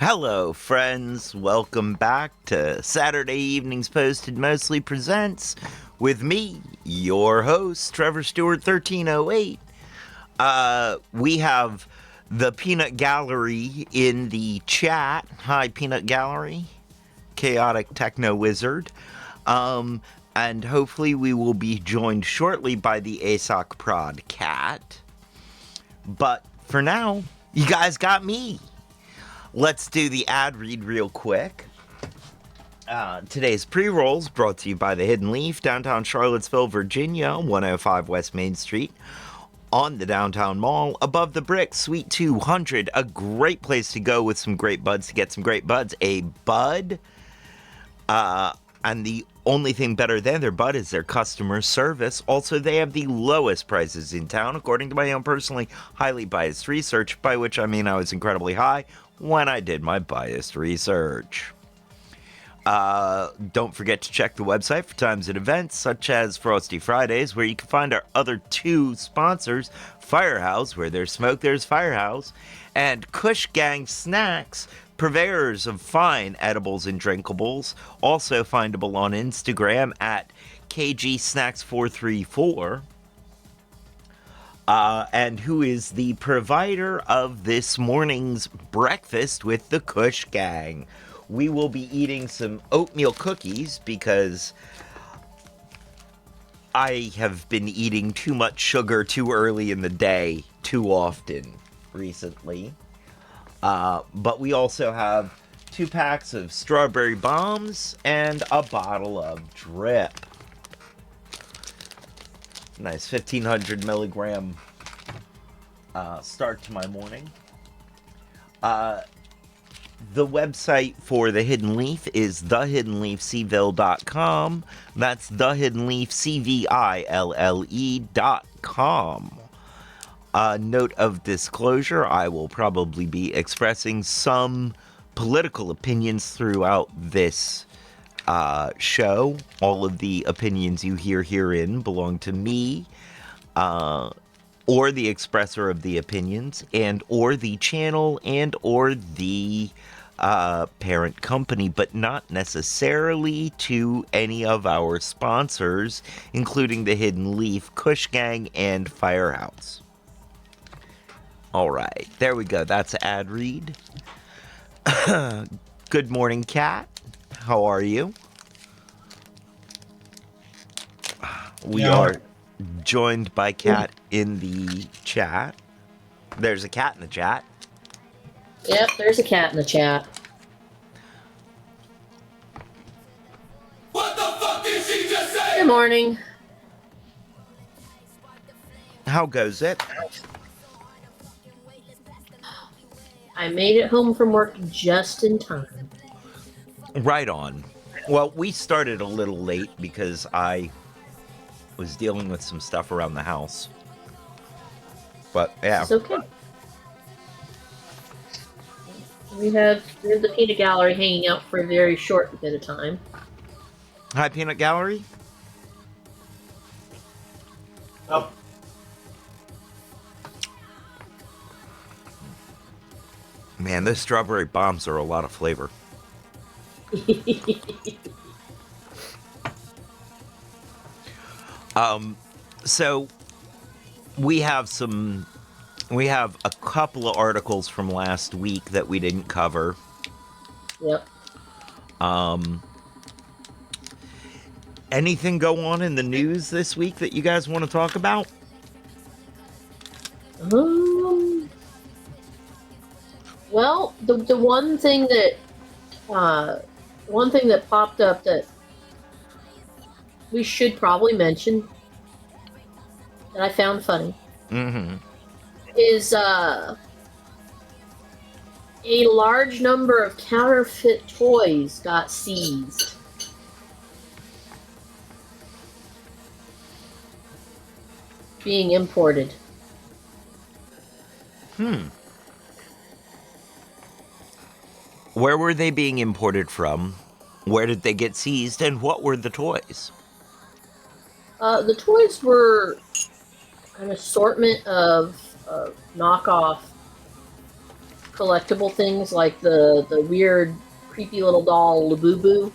Hello, friends. Welcome back to Saturday Evenings Posted Mostly Presents with me, your host, Trevor Stewart 1308. We have the Peanut Gallery in the chat. Hi, Peanut Gallery. Chaotic Techno Wizard. And hopefully we will be joined shortly by the ASOC Prod Cat. But for now, you guys got me. Let's do the ad read real quick. Today's pre-rolls brought to you by the Hidden Leaf, downtown Charlottesville, Virginia, 105 West Main Street, on the downtown mall, above the brick, Suite 200. A great place to go with some great buds to get some great buds. A bud, and the only thing better than their bud is their customer service. Also, they have the lowest prices in town, according to my own personally highly biased research, by which I mean I was incredibly high when I did my biased research. Don't forget to check the website for times and events such as Frosty Fridays, where you can find our other two sponsors, Firehouse, where there's smoke, there's Firehouse, and Kush Gang Snacks, purveyors of fine edibles and drinkables, also findable on Instagram at KGSnacks434. And who is the provider of this morning's breakfast with the Kush Gang. We will be eating some oatmeal cookies because I have been eating too much sugar too early in the day too often recently. But we also have 2 packs of strawberry bombs and a bottle of drip. Nice 1,500 milligram start to my morning. The website for The Hidden Leaf is thehiddenleafcville.com. That's thehiddenleafcville.com. Note of disclosure, I will probably be expressing some political opinions throughout this show. All of the opinions you hear herein belong to me, or the expressor of the opinions, and or the channel, and or the parent company, but not necessarily to any of our sponsors, including the Hidden Leaf, Kush Gang, and Firehouse. All right, there we go. That's an ad read. Good morning, Kat. How are you? We are joined by Kat in the chat. There's a cat in the chat. Yep, there's a cat in the chat. What the fuck did she just say? Good morning. How goes it? I made it home from work just in time. Right on. Well, we started a little late because I was dealing with some stuff around the house. But, yeah. It's okay. We have the Peanut Gallery hanging out for a very short bit of time. Hi, Peanut Gallery. Oh. Man, those strawberry bombs are a lot of flavor. So we have a couple of articles from last week that we didn't cover. Yep. Anything go on in the news this week that you guys want to talk about? Well, the one thing that popped up that we should probably mention that I found funny is a large number of counterfeit toys got seized. Being imported. Where were they being imported from? Where did they get seized? And what were the toys? The toys were an assortment of knockoff collectible things like the weird, creepy little doll Labubu.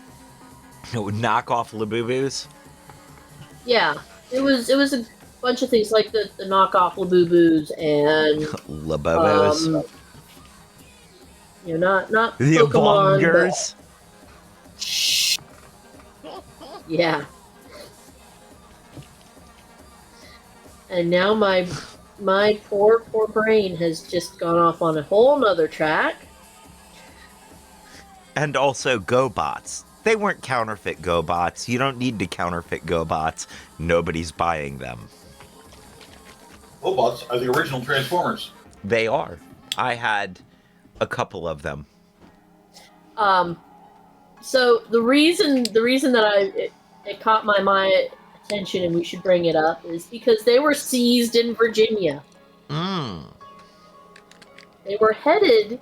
Knock off Labubus. Yeah, it was a bunch of things like the knockoff Labubus and Labobos. not The Pokemon, but Bongers. yeah. And now my poor brain has just gone off on a whole nother track. And also GoBots. They weren't counterfeit GoBots. You don't need to counterfeit GoBots. Nobody's buying them. Robots are the original Transformers. They are. I had a couple of them. So the reason that it caught my attention and we should bring it up is because they were seized in Virginia. They were headed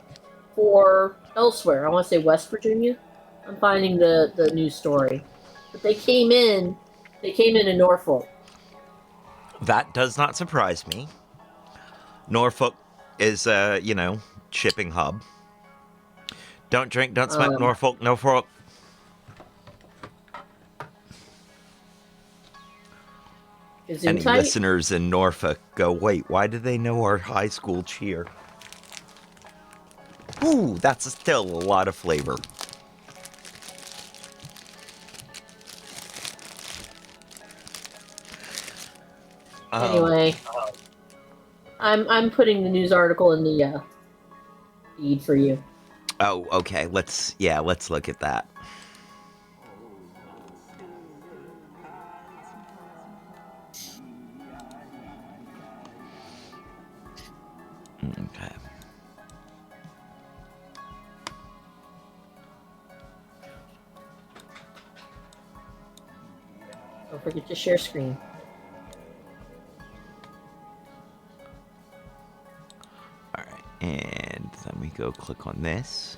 for elsewhere. I want to say West Virginia. I'm finding the news story, but they came in Norfolk. That does not surprise me. Norfolk is shipping hub. Don't drink, don't smoke, Norfolk. Any listeners in Norfolk go, wait, why do they know our high school cheer? Ooh, that's still a lot of flavor. Anyway, I'm putting the news article in the feed for you. Oh, okay. Let's look at that. Okay. Don't forget to share screen. All right, and then we go click on this.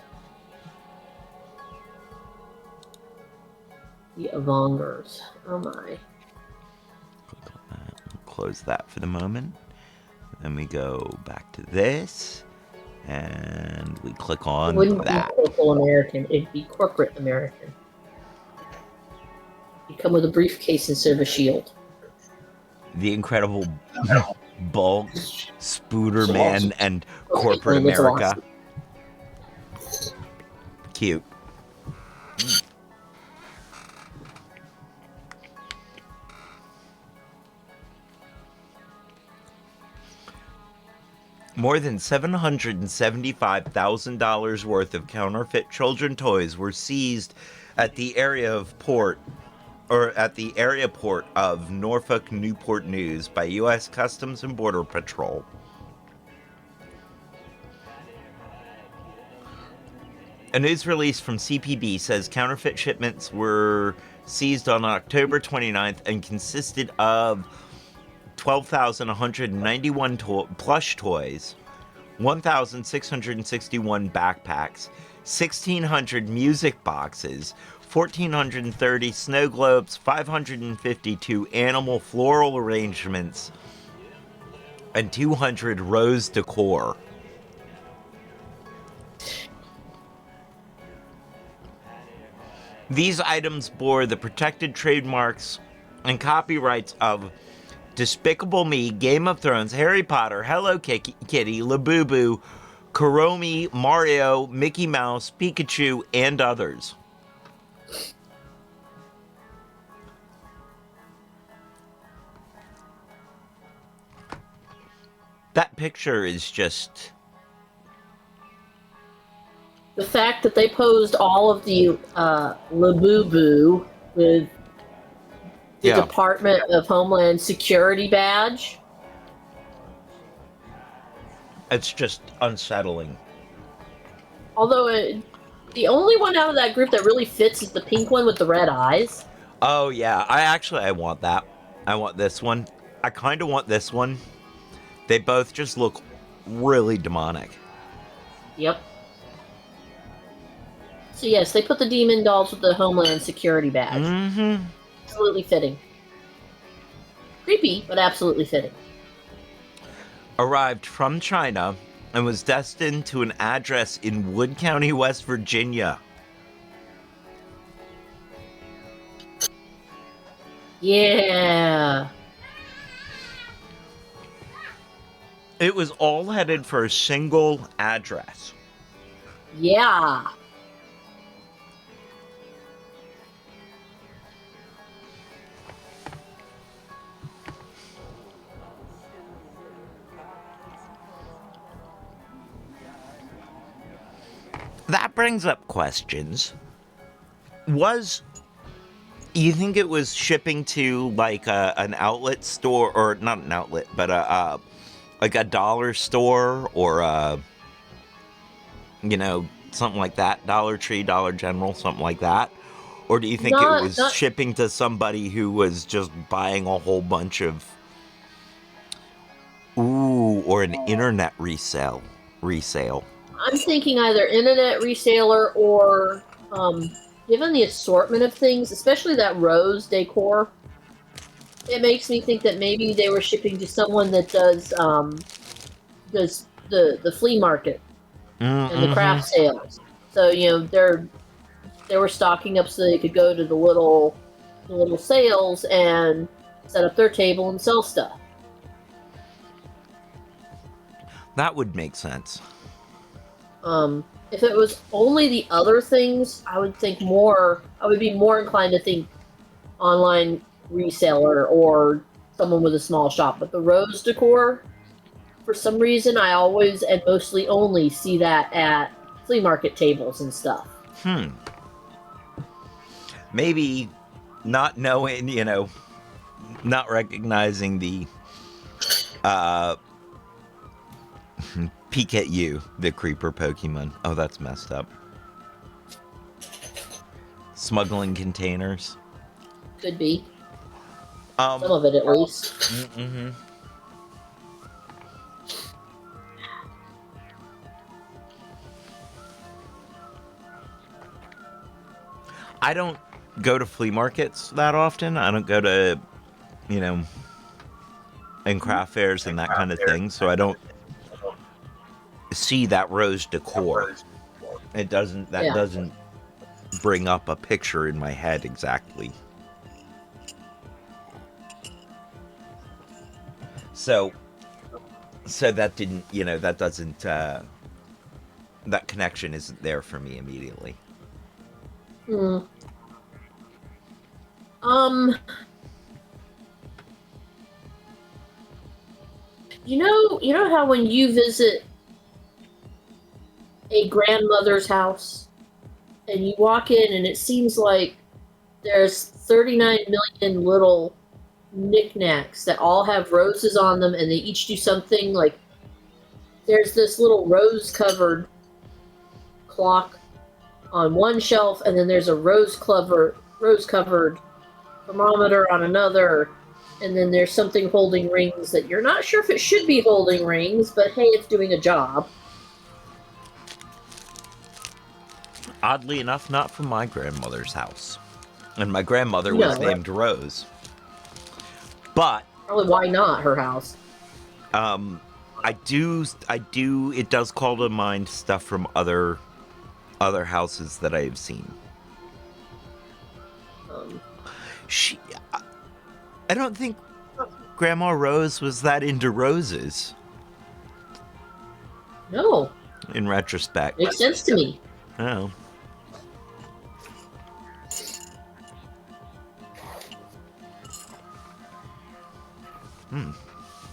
The Avongers. Oh my. Click on that. We'll close that for the moment. Then we go back to this, and we click on It wouldn't that. be local American. It'd be corporate American. You come with a briefcase instead of a shield. The Incredible Bulk, Spooderman, awesome. and Corporate Okay, America. awesome. Cute. More than $775,000 worth of counterfeit children toys were seized at the area port of Norfolk Newport News by U.S. Customs and Border Patrol. A news release from CPB says counterfeit shipments were seized on October 29th and consisted of 12,191 plush toys, 1,661 backpacks, 1,600 music boxes, 1,430 snow globes, 552 animal floral arrangements, and 200 rose decor. These items bore the protected trademarks and copyrights of Despicable Me, Game of Thrones, Harry Potter, Hello Kitty, Labubu, Kuromi, Mario, Mickey Mouse, Pikachu, and others. That picture is just... The fact that they posed all of the Labubu with the Department of Homeland Security badge. It's just unsettling. Although the only one out of that group that really fits is the pink one with the red eyes. Oh yeah, I want that. I want this one. I kind of want this one. They both just look really demonic. Yep. So yes, they put the demon dolls with the Homeland Security badge. Mm-hmm. Absolutely fitting. Creepy, but absolutely fitting. Arrived from China and was destined to an address in Wood County, West Virginia. Yeah. It was all headed for a single address. Yeah. That brings up questions. You think it was shipping to like an outlet store, or not an outlet, but like a dollar store, or something like that, Dollar Tree, Dollar General, something like that? Or do you think it was Not shipping to somebody who was just buying a whole bunch of, or an internet resale? I'm thinking either internet reseller or given the assortment of things, especially that rose decor, it makes me think that maybe they were shipping to someone that does the flea market and the craft sales. So they were stocking up so they could go to the little sales and set up their table and sell stuff. That would make sense. If it was only the other things, I would be more inclined to think online reseller or someone with a small shop. But the rose decor, for some reason, I always and mostly only see that at flea market tables and stuff. Maybe not knowing, not recognizing the peek at you, the creeper Pokemon. Oh, that's messed up. Smuggling containers. Could be. Some of it, at least. Mm-hmm. I don't go to flea markets that often. I don't go to, and craft fairs and that kind of thing. So I don't see that rose decor. That doesn't bring up a picture in my head exactly. So that didn't, that doesn't, that connection isn't there for me immediately. You know how when you visit a grandmother's house and you walk in and it seems like there's 39 million little knickknacks that all have roses on them and they each do something, like there's this little rose covered clock on one shelf and then there's a rose covered thermometer on another, and then there's something holding rings that you're not sure if it should be holding rings, but hey, it's doing a job. Oddly enough, not from my grandmother's house. And my grandmother was named Rose. But probably why not her house? I do it does call to mind stuff from other houses that I have seen. I don't think Grandma Rose was that into roses. No. In retrospect. Makes sense to me. Oh.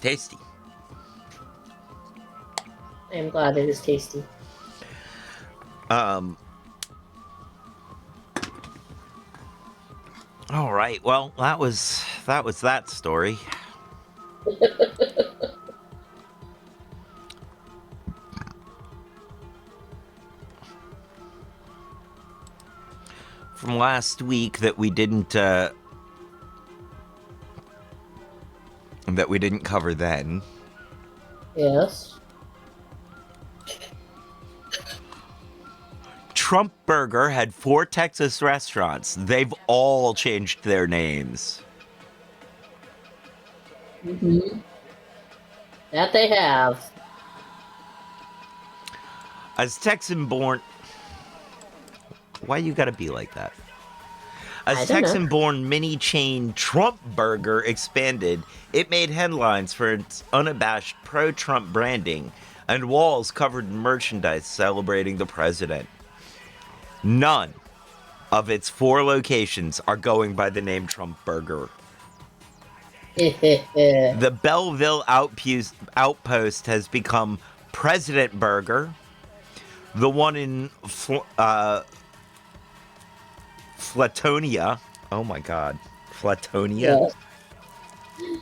Tasty. I am glad it is tasty. All right. Well, that was that story. From last week that we didn't cover then. Yes. Trump Burger had 4 Texas restaurants. They've all changed their names. Mm-hmm. That they have. As Texan-born... Why you gotta be like that? As Texan-born mini chain Trump Burger expanded, it made headlines for its unabashed pro-Trump branding and walls covered in merchandise celebrating the president. None of its 4 locations are going by the name Trump Burger. The Belleville outpost has become President Burger. The one in Flatonia. Oh my God. Flatonia? Yeah.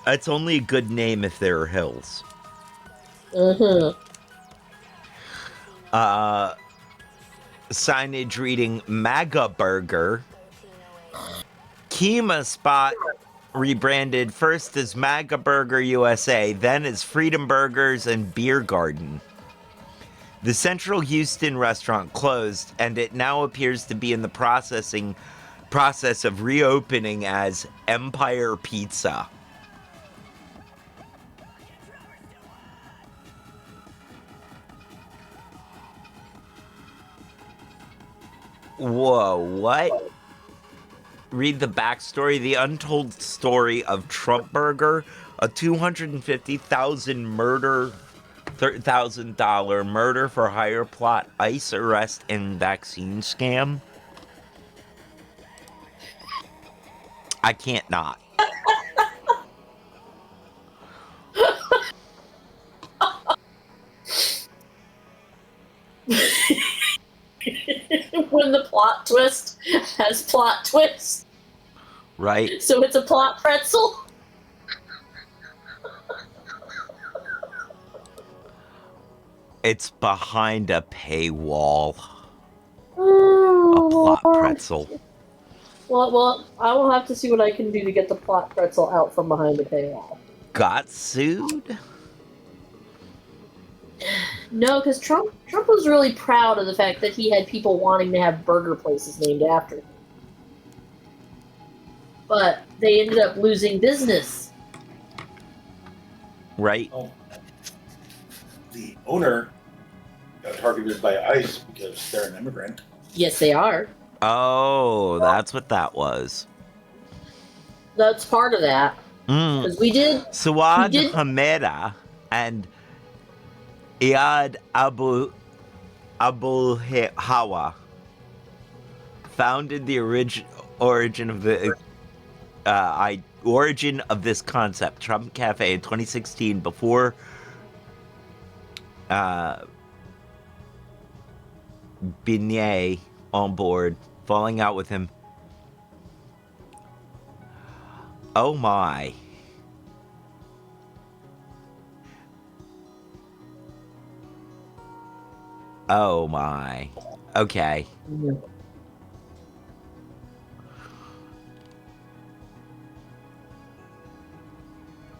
It's only a good name if there are hills. Signage reading MAGA Burger. Kima Spot rebranded first as MAGA Burger USA, then as Freedom Burgers and Beer Garden. The Central Houston restaurant closed, and it now appears to be in the process of reopening as Empire Pizza. Whoa, what? Read the backstory. The untold story of Trump Burger, a $250,000 murder for hire plot, ICE arrest, and vaccine scam. I can't not. When the plot twist has plot twist. Right? So it's a plot pretzel. It's behind a paywall. Oh, A plot pretzel. Well, I will have to see what I can do to get the plot pretzel out from behind the paywall. Got sued? No, because Trump was really proud of the fact that he had people wanting to have burger places named after him. But they ended up losing business. Right? Oh. The owner got targeted by ICE because they're an immigrant. Yes, they are. Oh, that's what that was. That's part of that. Because we did... Suad Hameda and Iyad Abu Hawa founded the origin of this concept, Trump Cafe, in 2016 before Binet on board, falling out with him. Oh my. Oh my. Okay.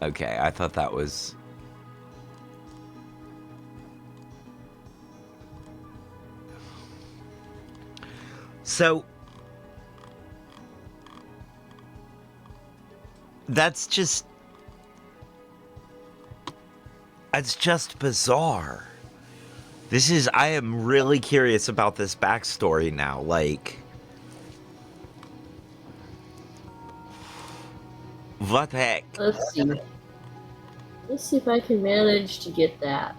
Okay, I thought that was... So... That's just bizarre. I am really curious about this backstory now, like... What the heck? Let's see. Let's see if I can manage to get that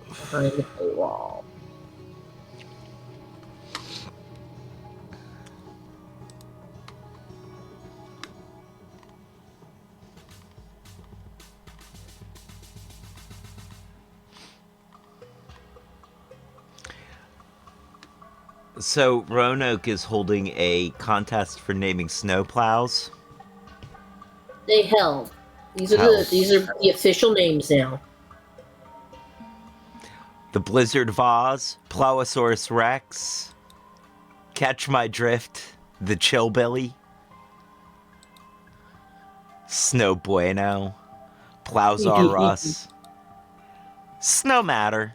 behind the paywall. So, Roanoke is holding a contest for naming snowplows. They held. These are the official names now. The Blizzard Vase, Plowosaurus Rex, Catch My Drift, the Chillbilly, Snow Bueno, Plowzar Russ, Snow Matter,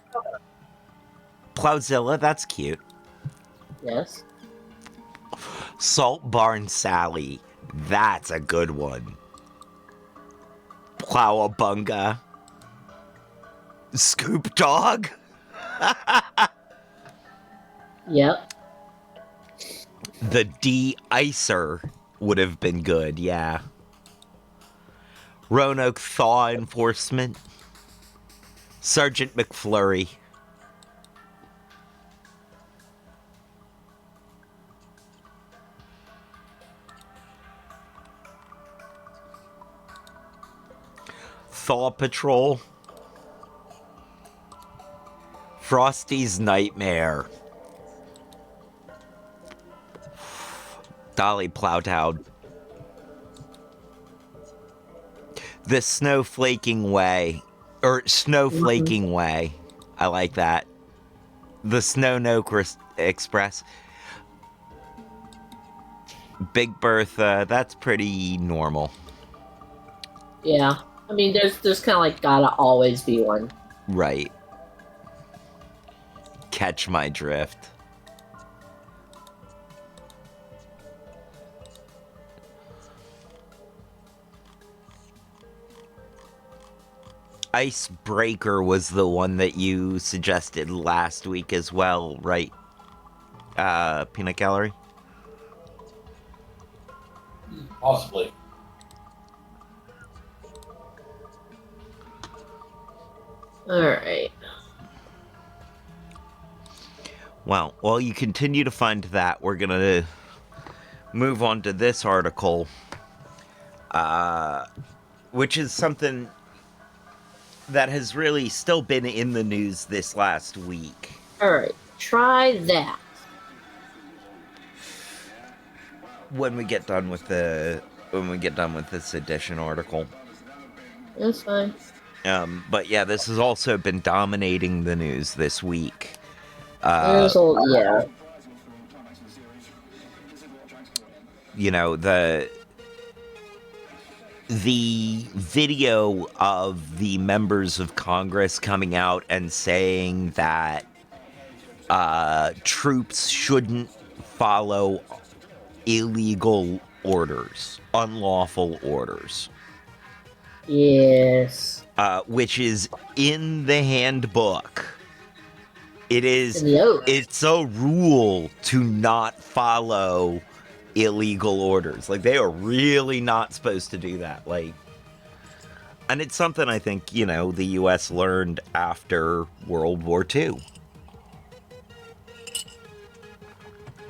Plowzilla, that's cute. Yes. Salt Barn Sally, that's a good one. Plowabunga. Scoop Dog. Yep. The de-icer would have been good, yeah. Roanoke Thaw Enforcement. Sergeant McFlurry. Thaw Patrol. Frosty's Nightmare. Dolly Plowtown. The Snowflaking Way. Or Snowflaking Way. I like that. The Snow Express. Big Bertha, that's pretty normal. Yeah. I mean, there's kind of like gotta always be one. Right. Catch my drift. Icebreaker was the one that you suggested last week as well, right? Peanut Gallery? Possibly. Alright. Well, while you continue to find that, we're going to move on to this article, which is something that has really still been in the news this last week. Alright. Try that. When we get done with this edition article. That's fine. But yeah, this has also been dominating the news this week. Yeah. You know, the video of the members of Congress coming out and saying that troops shouldn't follow illegal orders, unlawful orders. Yes. Which is in the handbook. It's a rule to not follow illegal orders. Like, they are really not supposed to do that. Like, and it's something I think, you know, the U.S. learned after World War II.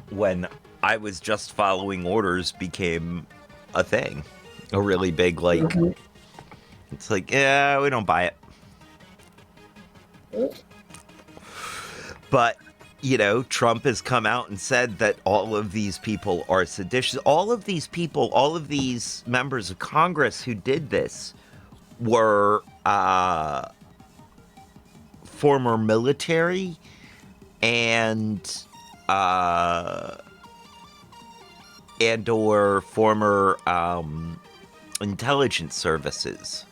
When I was just following orders became a thing. A really big, like, it's like, yeah, we don't buy it. But, you know, Trump has come out and said that all of these people are seditious. All of these people, all of these members of Congress who did this were former military and or former intelligence services.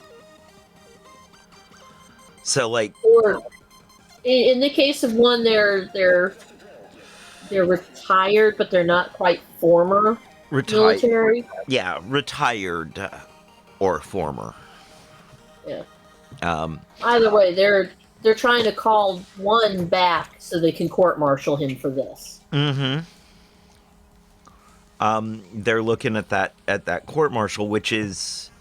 So, like, or in the case of one, they're retired, but they're not quite former military. Yeah, retired or former. Yeah. Um, Either way, they're trying to call one back so they can court-martial him for this. mm-hmm. They're looking at that court-martial, which is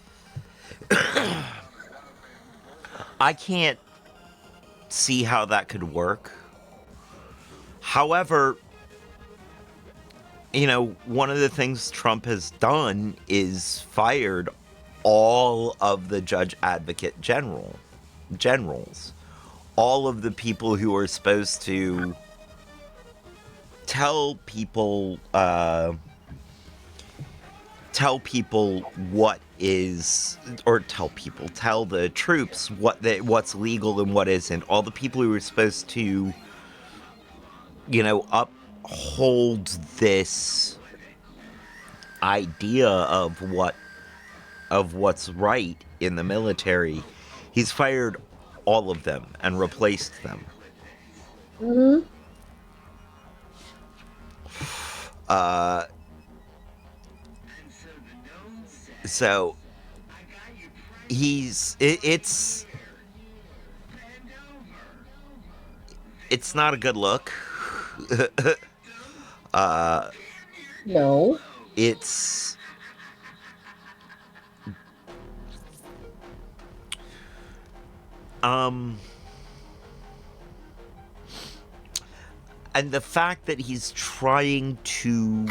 I can't see how that could work. However, you know, one of the things Trump has done is fired all of the judge advocate generals, all of the people who are supposed to tell people what is, or tell the troops what's legal and what isn't. All the people who are supposed to, you know, uphold this idea of what's right in the military. He's fired all of them and replaced them. Mm-hmm. So it's it's not a good look. No. It's and the fact that he's trying to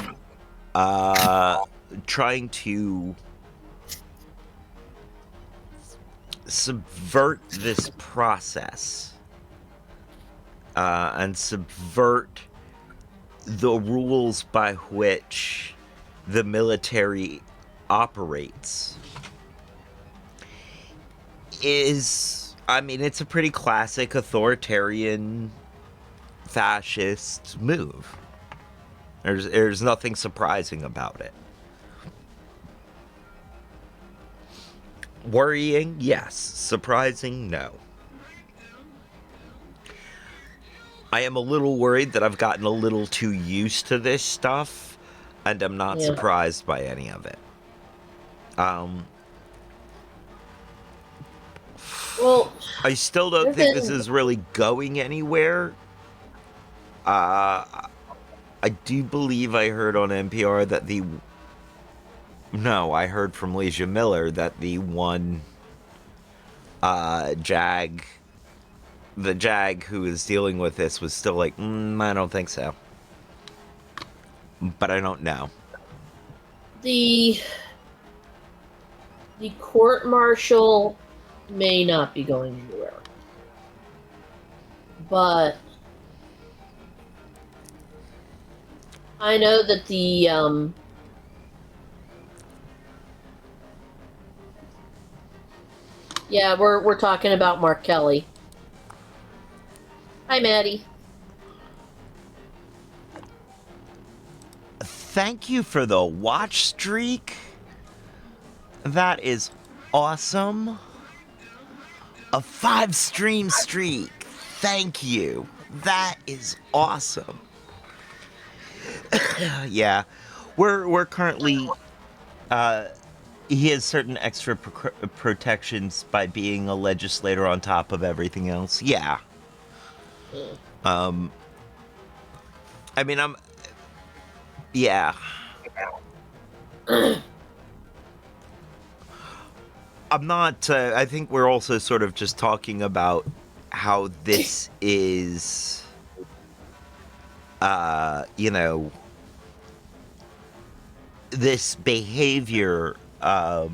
subvert this process and subvert the rules by which the military operates is, I mean, it's a pretty classic authoritarian fascist move. There's nothing surprising about it. Worrying, yes. Surprising, no. I am a little worried that I've gotten a little too used to this stuff, and I'm not surprised by any of it. Well, I still don't think this is really going anywhere. I do believe I heard on NPR that I heard from Leisha Miller that the one Jag who is dealing with this was still like, I don't think so. But I don't know. The court-martial may not be going anywhere. But I know that the we're talking about Mark Kelly. Hi, Maddie. Thank you for the watch streak. That is awesome. A 5-stream streak. Thank you. That is awesome. Yeah. We're currently he has certain extra protections by being a legislator on top of everything else. Yeah. I mean, yeah. I'm not, I think we're also sort of just talking about how this is, this behavior, I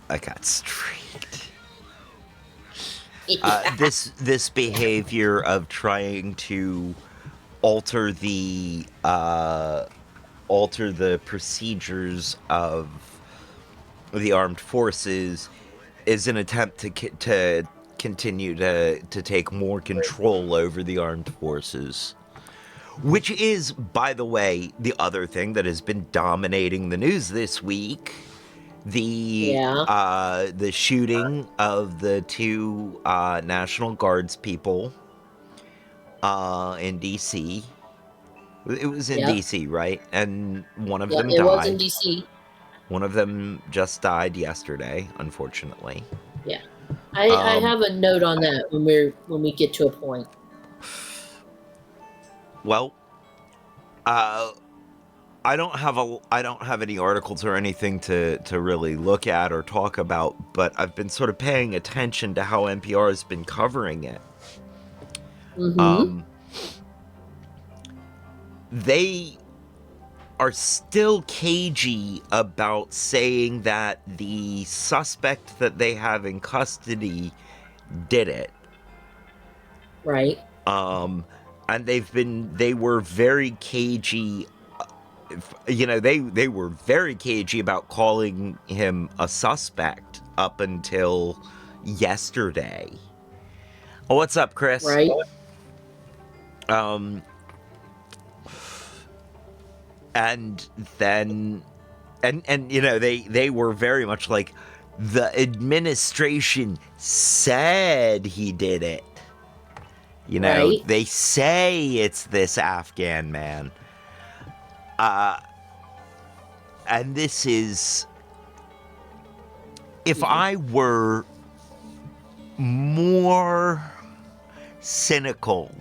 got streaked. This behavior of trying to alter the procedures of the armed forces is an attempt to continue to take more control over the armed forces. Which is, by the way, the other thing that has been dominating the news this week. The shooting of the 2 National Guards people in D.C. It was in D.C., right? And one of them died. It was in D.C. One of them just died yesterday, unfortunately. Yeah. I have a note on that when we get to a point. Well, I don't have any articles or anything to really look at or talk about, but I've been sort of paying attention to how NPR has been covering it. Mm-hmm. They are still cagey about saying that the suspect that they have in custody did it. Right. And they were very cagey. They were very cagey about calling him a suspect up until yesterday. Oh, what's up, Chris? Right. And then, they were very much like, the administration said he did it. Right. They say it's this Afghan man. And this is, if I were more cynical.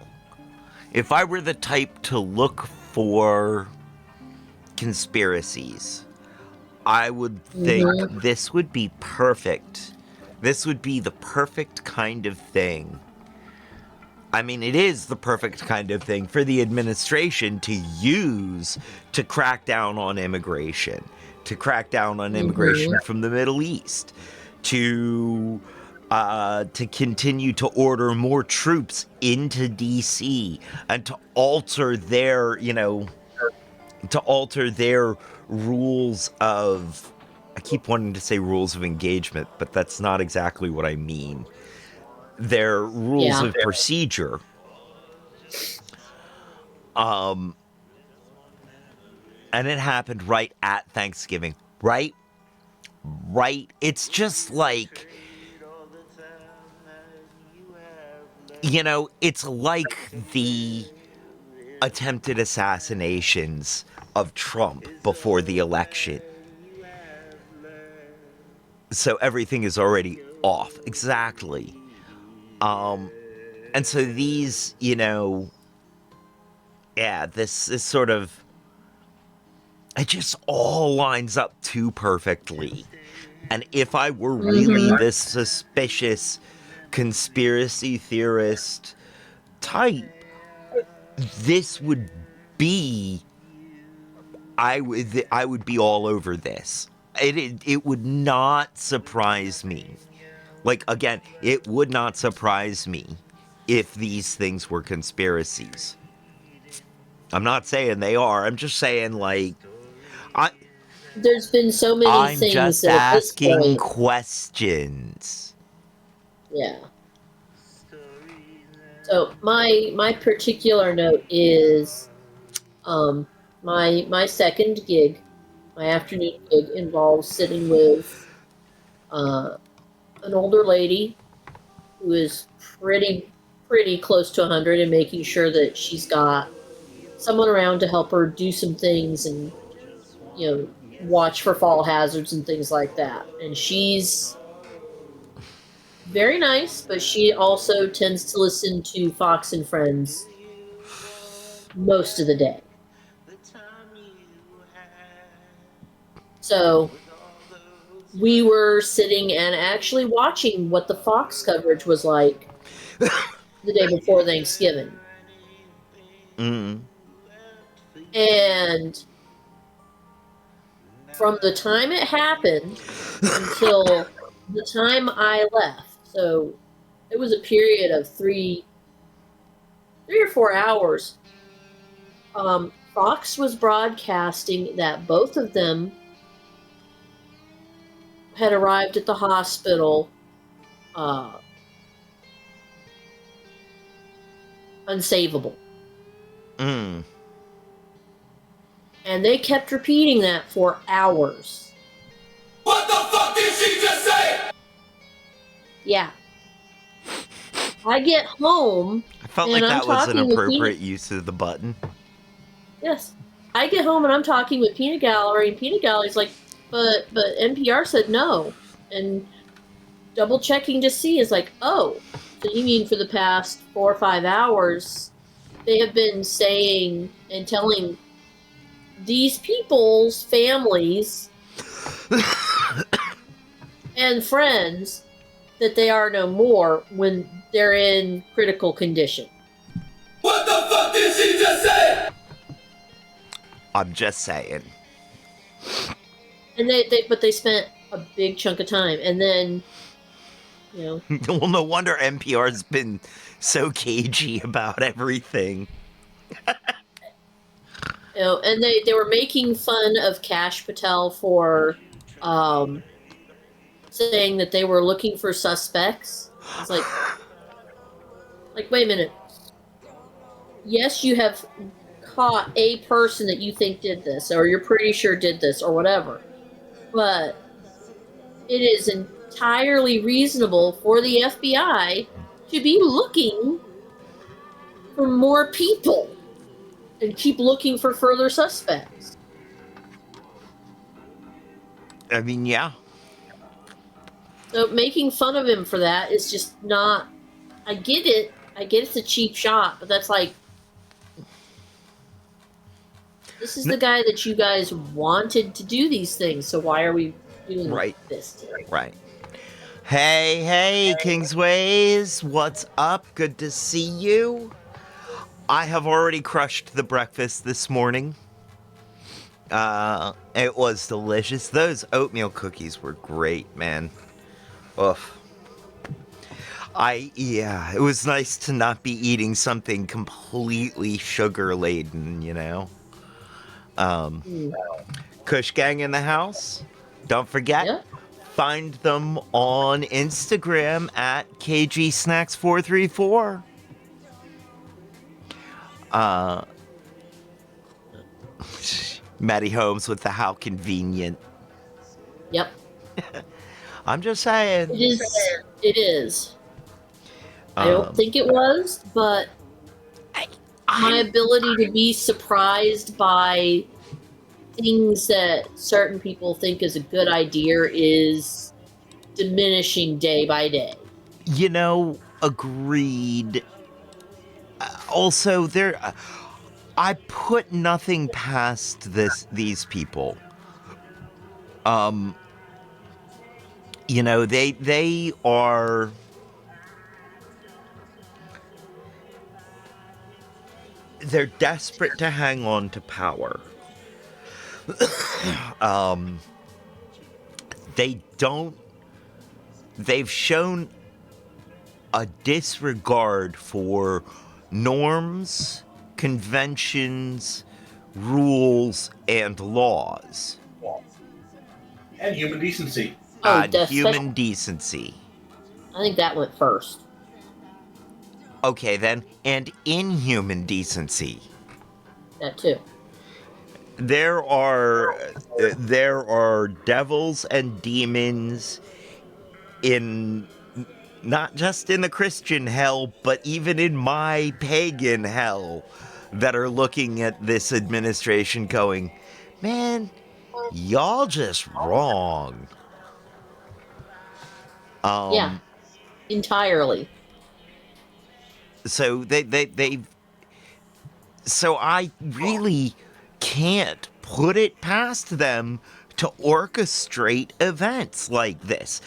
If I were the type to look for conspiracies, I would think this would be perfect. This would be the perfect kind of thing. I mean, it is the perfect kind of thing for the administration to use to crack down on immigration, from the Middle East, to continue to order more troops into DC and to alter their, rules of, I keep wanting to say rules of engagement, but that's not exactly what I mean. Their rules of procedure. And it happened right at Thanksgiving. Right? It's just like, it's like the attempted assassinations of Trump before the election. So everything is already off. Exactly. And so these, this is sort of, it just all lines up too perfectly. And if I were really this suspicious conspiracy theorist type, this would be, I would be all over this. It would not surprise me. Like, again, it would not surprise me if these things were conspiracies. I'm not saying they are. I'm just saying, like, there's been so many I'm things just that at this asking point, questions. Yeah. So my particular note is, my second gig, my afternoon gig, involves sitting with an older lady who is pretty close to 100 and making sure that she's got someone around to help her do some things and, watch for fall hazards and things like that. And she's very nice, but she also tends to listen to Fox and Friends most of the day. So we were sitting and actually watching what the Fox coverage was like the day before Thanksgiving. And from the time it happened until the time I left, so it was a period of three or 4 hours, Fox was broadcasting that both of them had arrived at the hospital unsavable. And they kept repeating that for hours. What the fuck did she just say? Yeah. I get home. I felt and like I'm that was an talking with appropriate use of the button. Yes. I get home and I'm talking with Peanut Gallery, and Peanut Gallery's like, but NPR said no. And double checking to see is like, oh, so you mean for the past 4 or 5 hours they have been saying and telling these people's families and friends that they are no more when they're in critical condition. What the fuck did she just say? I'm just saying. And they spent a big chunk of time, and then, Well, no wonder NPR's been so cagey about everything. And they were making fun of Kash Patel for saying that they were looking for suspects. It's like, wait a minute. Yes, you have caught a person that you think did this, or you're pretty sure did this, or whatever. But it is entirely reasonable for the FBI to be looking for more people and keep looking for further suspects. I mean, yeah. So making fun of him for that is just not... I get it. I get it's a cheap shot, but that's like, this is the guy that you guys wanted to do these things, so why are we doing Right. this today? Right. Hey, Kingsways, what's up? Good to see you. I have already crushed the breakfast this morning. It was delicious. Those oatmeal cookies were great, man. Oof. It was nice to not be eating something completely sugar laden, you know? Kush Gang in the house. Don't forget, Yeah. find them on Instagram at KGSnacks434. Maddie Holmes with the how convenient. Yep. I'm just saying. It is. It is. I don't think it was, but my ability to be surprised by things that certain people think is a good idea is diminishing day by day. You know, agreed. Also, I put nothing past these people. You know, they are. They're desperate to hang on to power. They've shown a disregard for norms, conventions, rules, and laws. And human decency. Oh, And human decency. I think that went first. Okay, then, and inhuman decency. That too. There are devils and demons in not just in the Christian hell, but even in my pagan hell that are looking at this administration going, man, y'all just wrong. Yeah. Entirely. So so I really can't put it past them to orchestrate events like this.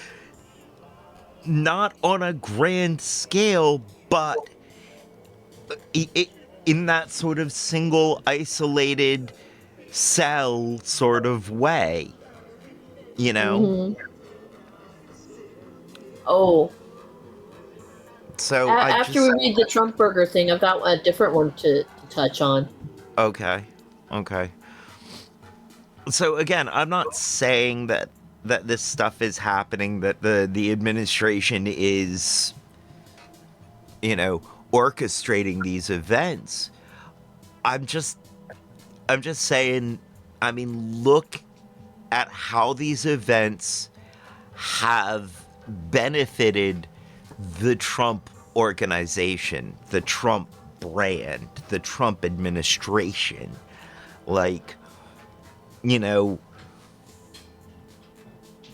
Not on a grand scale, but in that sort of single, isolated cell sort of way. You know? Mm-hmm. Oh. So after we read the Trump burger thing, I've got a different one to touch on. Okay. So again, I'm not saying that this stuff is happening, that the administration is, you know, orchestrating these events. I'm just saying, I mean, look at how these events have benefited the Trump organization, the Trump brand, the Trump administration. Like, you know,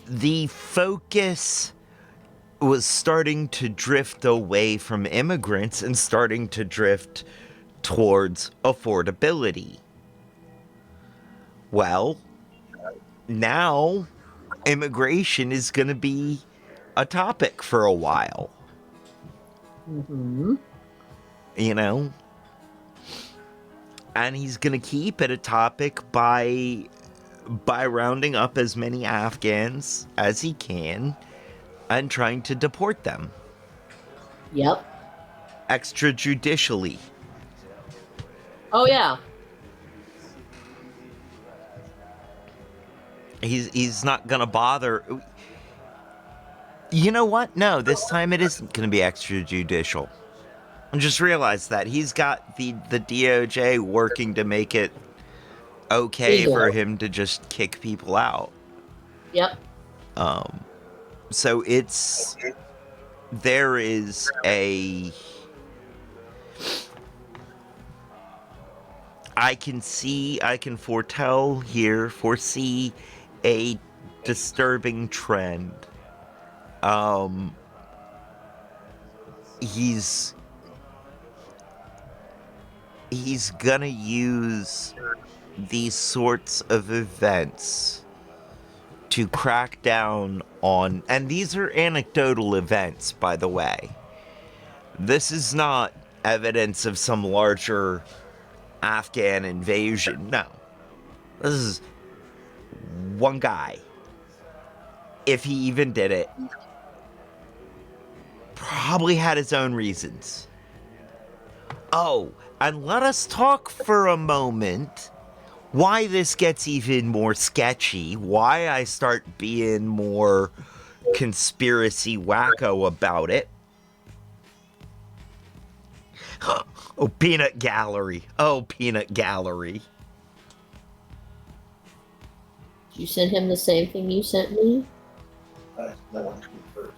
the focus was starting to drift away from immigrants and starting to drift towards affordability. Well, now immigration is going to be a topic for a while. Mm-hmm. You know? And he's going to keep it a topic by rounding up as many Afghans as he can and trying to deport them. Yep. Extrajudicially. Oh, yeah. He's not going to bother. You know what? No, this time it isn't going to be extrajudicial. I just realized that he's got the DOJ working to make it okay for him to just kick people out. Yep. So there is I can foresee a disturbing trend. He's he's gonna use these sorts of events to crack down on, and these are anecdotal events, by the way. This is not evidence of some larger Afghan invasion. No. This is one guy. If he even did it, probably had his own reasons. Oh, and let us talk for a moment why this gets even more sketchy, why I start being more conspiracy wacko about it. Oh, Peanut Gallery. Oh, Peanut Gallery. Did you send him the same thing you sent me? That one came first.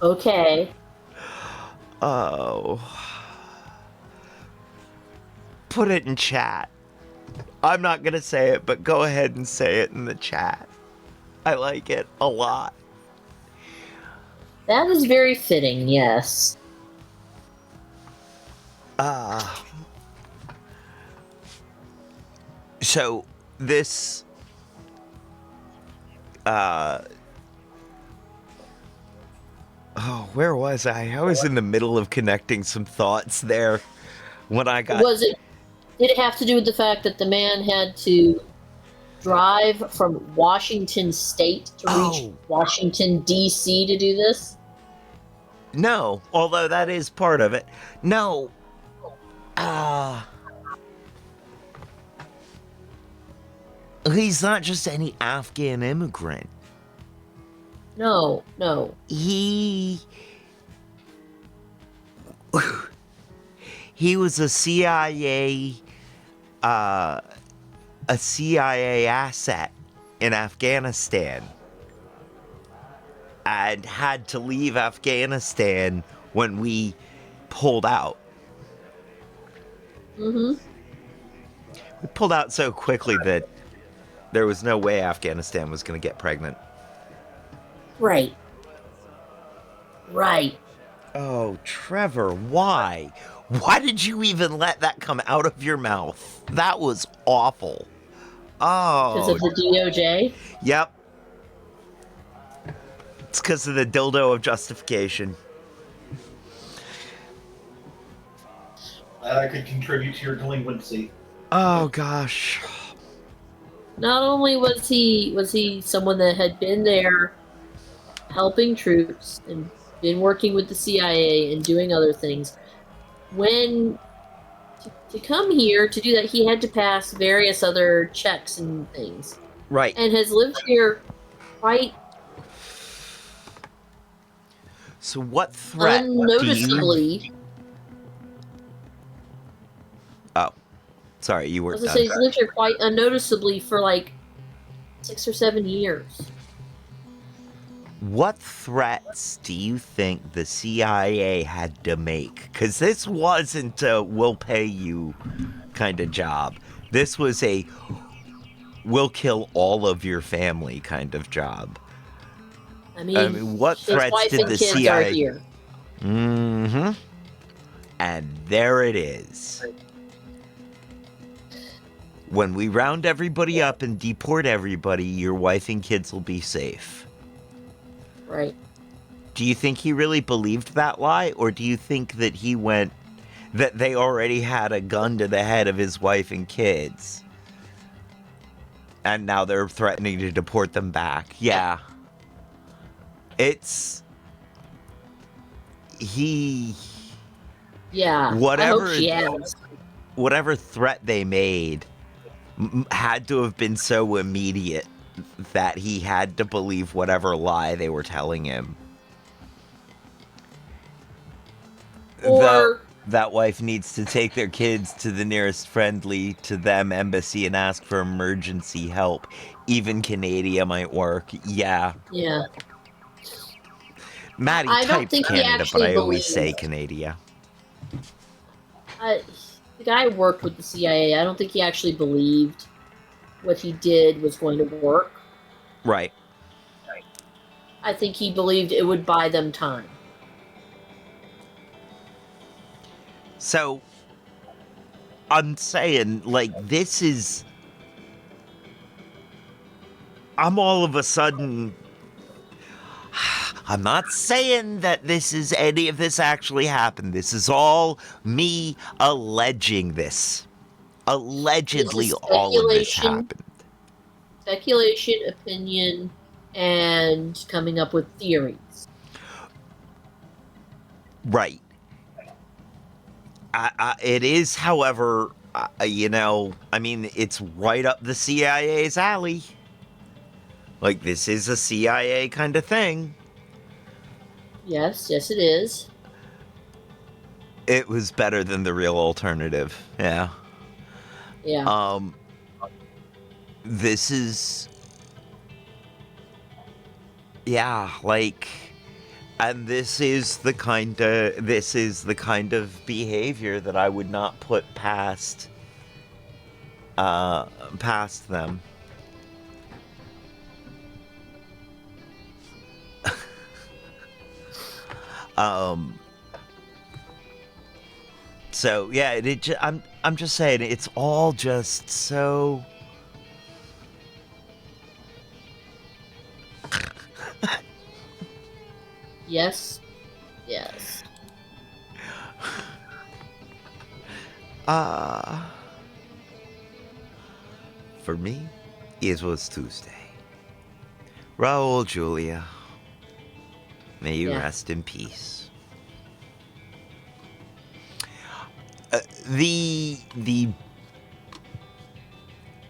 Okay. Oh. Put it in chat. I'm not gonna say it, but go ahead and say it in the chat. I like it a lot. That is very fitting, yes. So this oh, where was I? I was in the middle of connecting some thoughts there when I got Did it have to do with the fact that the man had to drive from Washington State to reach Washington, D.C. to do this? No, although that is part of it. No. He's not just any Afghan immigrant. No. He was a CIA asset in Afghanistan and had to leave Afghanistan when we pulled out. Mm-hmm. We pulled out so quickly that there was no way Afghanistan was going to get pregnant. Right. Oh, Trevor, why? Why did you even let that come out of your mouth? That was awful. Because Oh. of the DOJ? Yep. It's because of the dildo of justification. I could contribute to your delinquency. Oh, gosh. Not only was he someone that had been there helping troops and been working with the CIA and doing other things, when to come here to do that, he had to pass various other checks and things. Right. And has lived here quite So what threat unnoticeably. Oh. Sorry, you I were was done. gonna say he's lived here quite unnoticeably for like 6 or 7 years. What threats do you think the CIA had to make? Because this wasn't a we'll pay you kind of job. This was a we'll kill all of your family kind of job. I mean, what his threats wife did and the kids CIA... are here. Mm-hmm. And there it is. When we round everybody up and deport everybody, your wife and kids will be safe. Right. Do you think he really believed that lie, or do you think that he went, that they already had a gun to the head of his wife and kids, and now they're threatening to deport them back? Yeah. It's... He... Yeah. Whatever, I hope she has. Whatever threat they made had to have been so immediate that he had to believe whatever lie they were telling him. Or that wife needs to take their kids to the nearest friendly to them embassy and ask for emergency help. Even Canada might work. Yeah. Yeah. Maddie I don't typed think he Canada, but actually I always say believed. Canada. The guy worked with the CIA. I don't think he actually believed what he did was going to work. Right. I think he believed it would buy them time. So, I'm saying, like, this is. I'm all of a sudden. I'm not saying that any of this actually happened. This is all me alleging this. Allegedly, This is all of this speculation. happened. Speculation, opinion, and coming up with theories. Right. It is, however, I mean, it's right up the CIA's alley. Like, this is a CIA kind of thing. Yes, it is. It was better than the real alternative. Yeah. Yeah. This is. Yeah, like. And this is the kind of behavior that I would not put past them. So yeah, I'm just saying, it's all just so. Yes. Yes. For me, it was Tuesday. Raul Julia, may you rest in peace.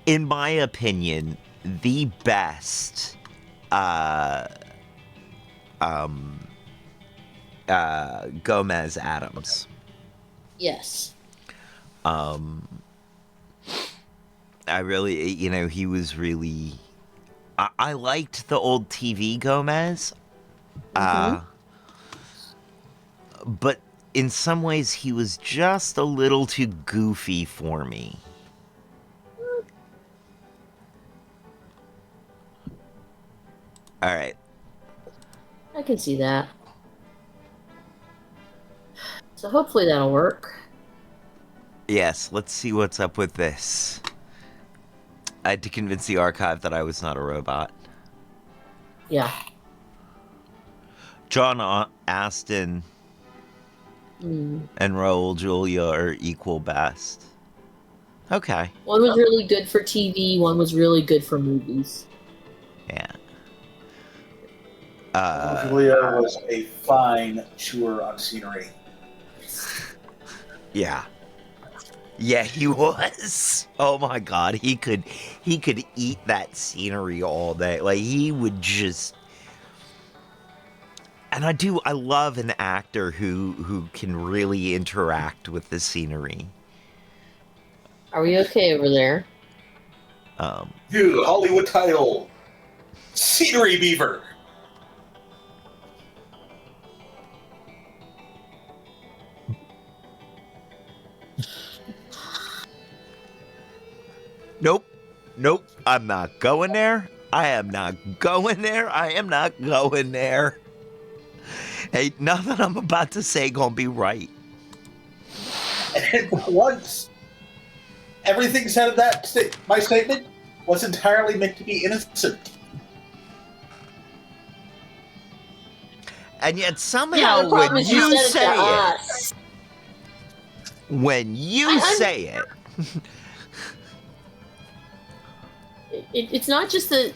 In my opinion, the best Gomez Adams. Yes. I really, he was really. I liked the old TV Gomez. But in some ways, he was just a little too goofy for me. All right. I can see that. So hopefully that'll work. Yes, let's see what's up with this. I had to convince the archive that I was not a robot. Yeah. John Aston and Raul Julia are equal best. Okay. One was really good for TV, one was really good for movies. Yeah. Julia was a fine chewer on scenery. Yeah. Yeah, he was. Oh my god, he could eat that scenery all day. Like, he would just. And I love an actor who can really interact with the scenery. Are we okay over there? Dude, Hollywood title. Scenery Beaver. Nope, I'm not going there. I am not going there. Ain't nothing I'm about to say gonna be right. And once everything said in my statement was entirely meant to be innocent. And yet somehow when you say it, it's not just that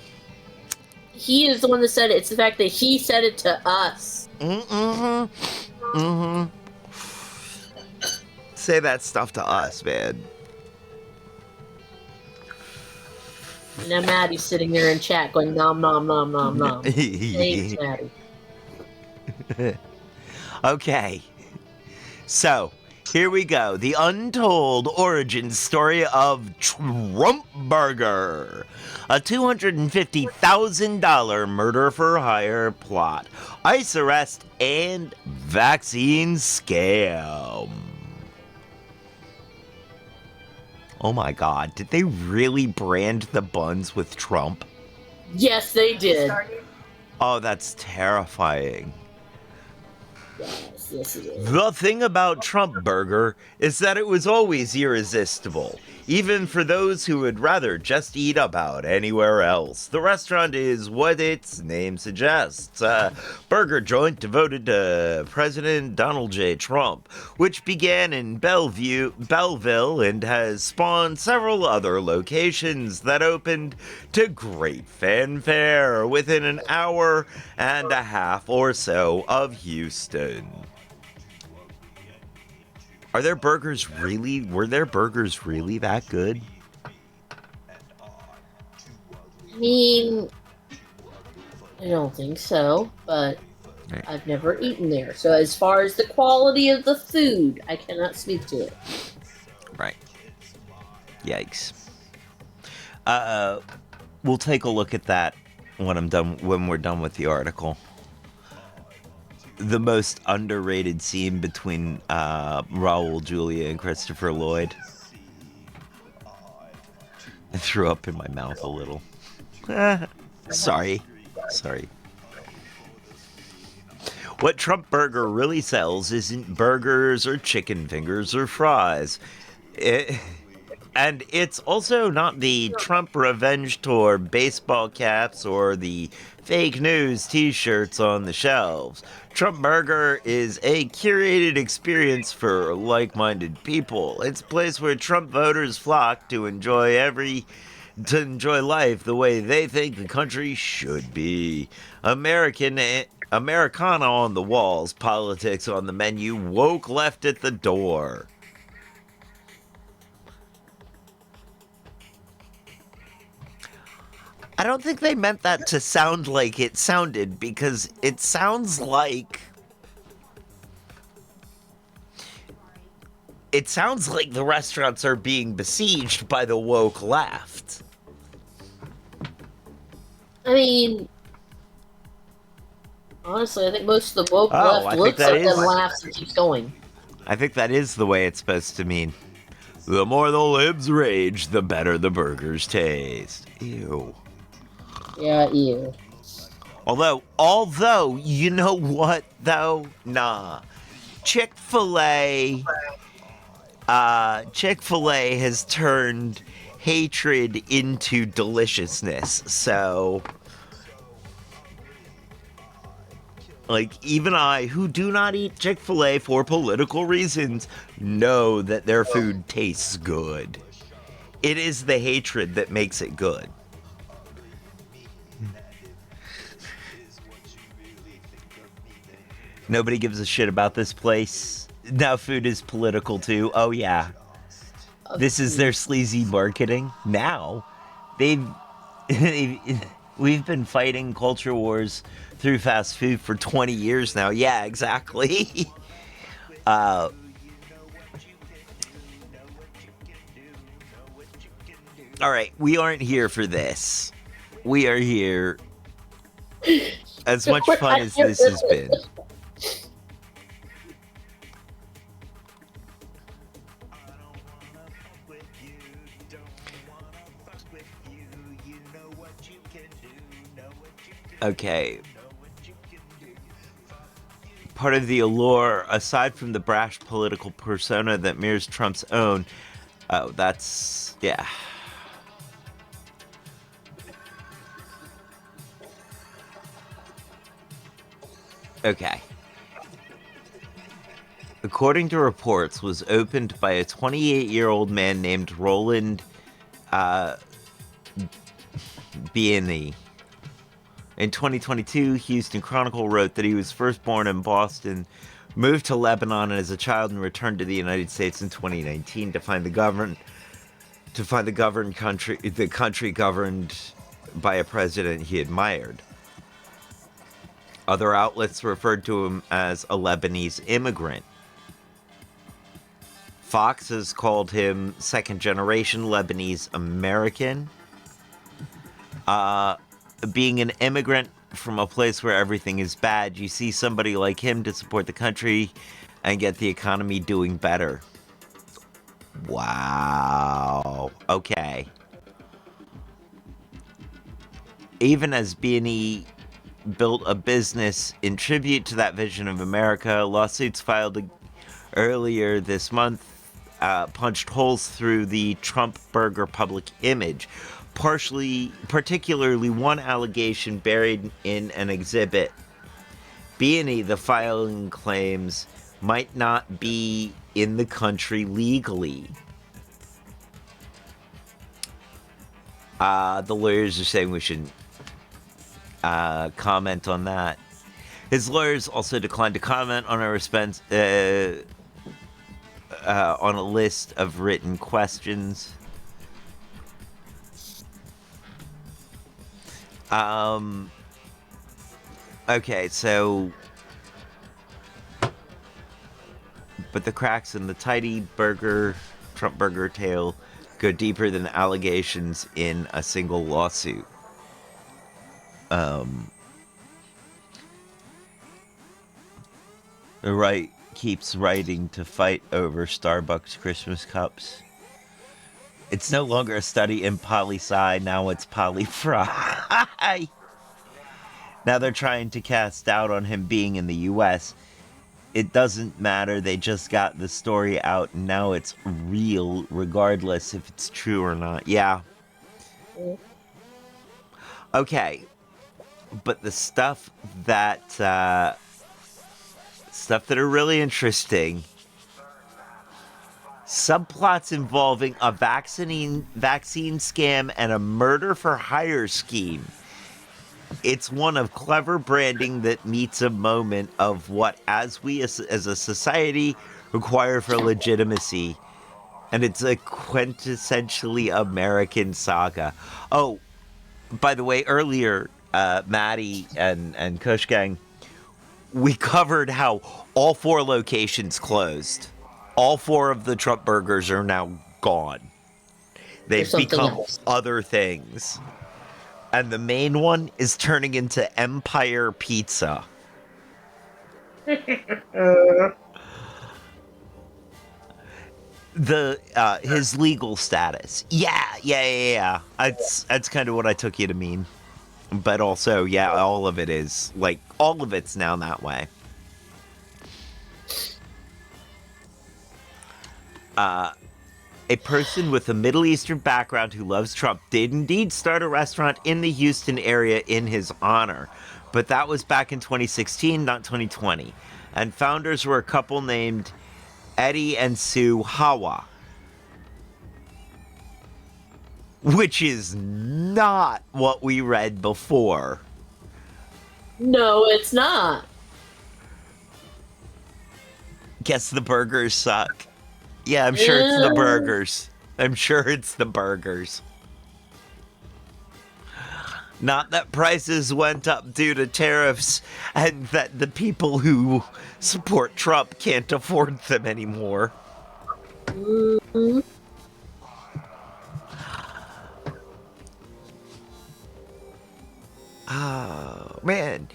he is the one that said it, it's the fact that he said it to us. Say that stuff to us, man. And now Maddie's sitting there in chat going, nom, nom, nom, nom, nom. Thanks, Maddie. Okay. So, here we go. The untold origin story of Trump Burger. A $250,000 murder for hire plot. ICE arrest and vaccine scam. Oh my god, did they really brand the buns with Trump? Yes, they did. Oh, that's terrifying. Yes, it is. The thing about Trump Burger is that it was always irresistible, even for those who would rather just eat about anywhere else. The restaurant is what its name suggests, a burger joint devoted to President Donald J. Trump, which began in Belleville and has spawned several other locations that opened to great fanfare within an hour and a half or so of Houston. Were their burgers really that good? I mean, I don't think so, but Right. I've never eaten there. So as far as the quality of the food, I cannot speak to it. Right. Yikes. We'll take a look at that when we're done with the article. The most underrated scene between Raul Julia and Christopher Lloyd. I threw up in my mouth a little. Sorry. What Trump Burger really sells isn't burgers or chicken fingers or fries. And it's also not the Trump Revenge Tour baseball caps or the fake news t-shirts on the shelves. Trump Burger is a curated experience for like-minded people. It's a place where Trump voters flock to enjoy life the way they think the country should be. Americana on the walls, politics on the menu, woke left at the door. I don't think they meant that to sound like it sounded, because it sounds like... It sounds like the restaurants are being besieged by the woke left. I mean, honestly, I think most of the woke left looks at them, laughs, and keeps going. I think that is the way it's supposed to mean. The more the libs rage, the better the burgers taste. Ew. Yeah, ew. Although, you know what, though? Nah. Chick-fil-A has turned hatred into deliciousness, so... Like, even I, who do not eat Chick-fil-A for political reasons, know that their food tastes good. It is the hatred that makes it good. Nobody gives a shit about this place. Now food is political too. Oh yeah. This is their sleazy marketing. Now, we've been fighting culture wars through fast food for 20 years now. Yeah, exactly. All right, we aren't here for this. We are here. As much fun as this has been. Okay. Part of the allure, aside from the brash political persona that mirrors Trump's own, that's, yeah. Okay. According to reports, was opened by a 28-year-old man named Roland Bienney. In 2022, Houston Chronicle wrote that he was first born in Boston, moved to Lebanon as a child, and returned to the United States in 2019 to find the country governed by a president he admired. Other outlets referred to him as a Lebanese immigrant. Fox has called him second-generation Lebanese American. Being an immigrant from a place where everything is bad, you see somebody like him to support the country and get the economy doing better. Wow. Okay. Even as Bienney built a business in tribute to that vision of America. Lawsuits filed earlier this month punched holes through the Trump burger public image. Particularly one allegation buried in an exhibit. B&E, the filing claims, might not be in the country legally. The lawyers are saying we shouldn't comment on that. His lawyers also declined to comment on on a list of written questions. Okay, so... But the cracks in the tidy Trump burger tale go deeper than allegations in a single lawsuit. The right keeps writing to fight over Starbucks Christmas cups. It's no longer a study in poli-sci, now it's poly-fry. Now they're trying to cast doubt on him being in the U.S. It doesn't matter, they just got the story out, and now it's real, regardless if it's true or not. Yeah. Okay. But the stuff that are really interesting... Subplots involving a vaccine scam and a murder-for-hire scheme. It's one of clever branding that meets a moment of what, as we as a society, require for legitimacy. And it's a quintessentially American saga. Oh, by the way, earlier, Maddie and Kush Gang, we covered how all 4 locations closed. All 4 of the Trump burgers are now gone. They've become other things. And the main one is turning into Empire Pizza. His legal status. Yeah. That's kind of what I took you to mean. But also, yeah, all of it's now that way. A person with a Middle Eastern background who loves Trump did indeed start a restaurant in the Houston area in his honor. But that was back in 2016, not 2020. And founders were a couple named Eddie and Sue Hawa. Which is not what we read before. No, it's not. Guess the burgers suck. Yeah, I'm sure it's the burgers. I'm sure it's the burgers. Not that prices went up due to tariffs and that the people who support Trump can't afford them anymore. Mm-hmm. Oh, man.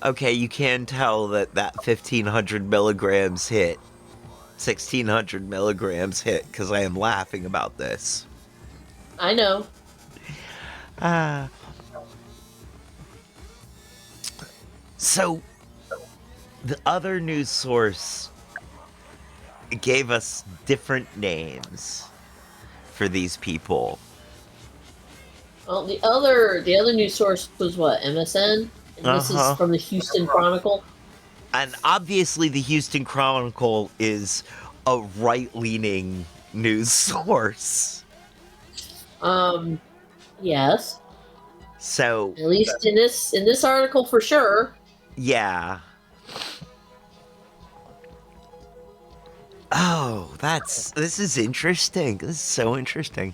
Okay, you can tell that 1,500 milligrams hit. 1,600 milligrams hit, because I am laughing about this. I know. So, the other news source gave us different names for these people. Well, the other news source was what, MSN? And this is from the Houston Chronicle. And obviously the Houston Chronicle is a right-leaning news source. Yes. So at least in this article for sure. Yeah. Oh, this is interesting. This is so interesting.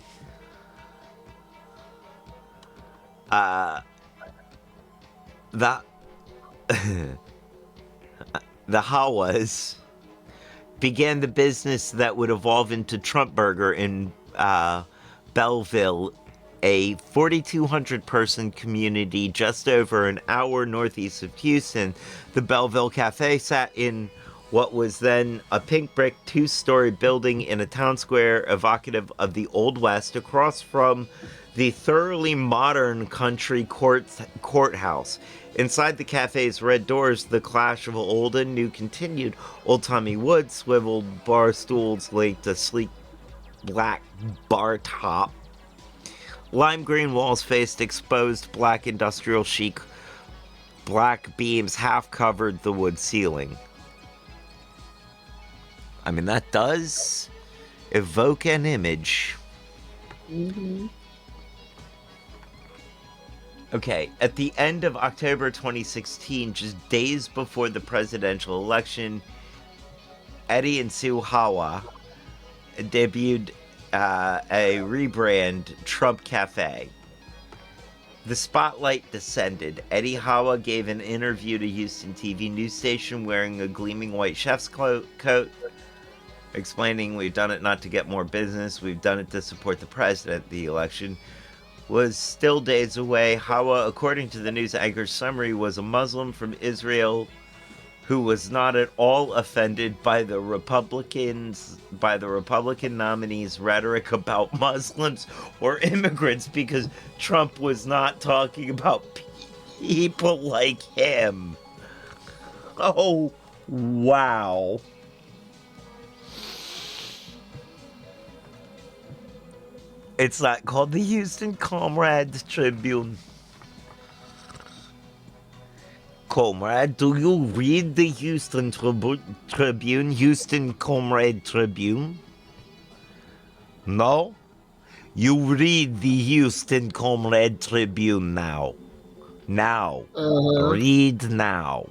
The Hawas began the business that would evolve into Trump Burger in Belleville, a 4,200 person community just over an hour northeast of Houston. The Belleville Cafe sat in what was then a pink brick 2-story building in a town square evocative of the Old West across from the thoroughly modern country courthouse. Inside the cafe's red doors, the clash of old and new continued. Old-timey wood, swiveled bar stools linked a sleek black bar top. Lime green walls faced exposed black industrial chic. Black beams half covered the wood ceiling. I mean, that does evoke an image. Mm-hmm. Okay, at the end of October 2016, just days before the presidential election, Eddie and Sue Hawa debuted a rebrand Trump Cafe. The spotlight descended. Eddie Hawa gave an interview to Houston TV news station wearing a gleaming white chef's coat, explaining, "We've done it not to get more business, we've done it to support the president." The election was still days away. Hawa, according to the news anchor's summary, was a Muslim from Israel who was not at all offended by the Republican nominee's rhetoric about Muslims or immigrants, because Trump was not talking about people like him. Oh, wow. It's not called the Houston Comrade Tribune. Comrade, do you read the Houston Tribune? Houston Comrade Tribune? No? You read the Houston Comrade Tribune now. Now. Read now.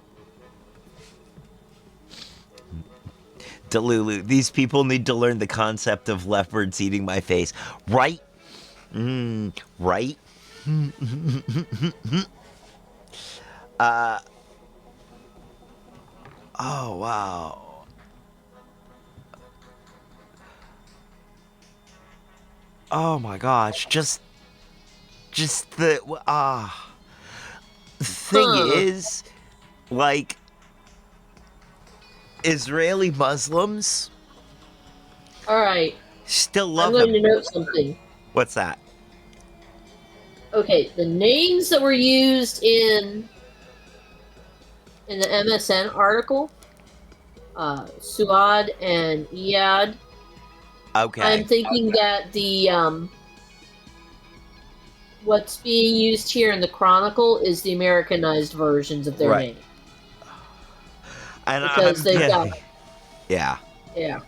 Delulu, these people need to learn the concept of leopards eating my face. Right? Right? Oh, wow. Oh my gosh, just the, thing is, like, Israeli Muslims Alright. still love I'm going him. to note something. What's that? Okay, the names that were used in the MSN article, Suad and Iyad. Okay. I'm thinking that the what's being used here in the Chronicle is the Americanized versions of their Right. name. And Because they've got Yeah. yeah.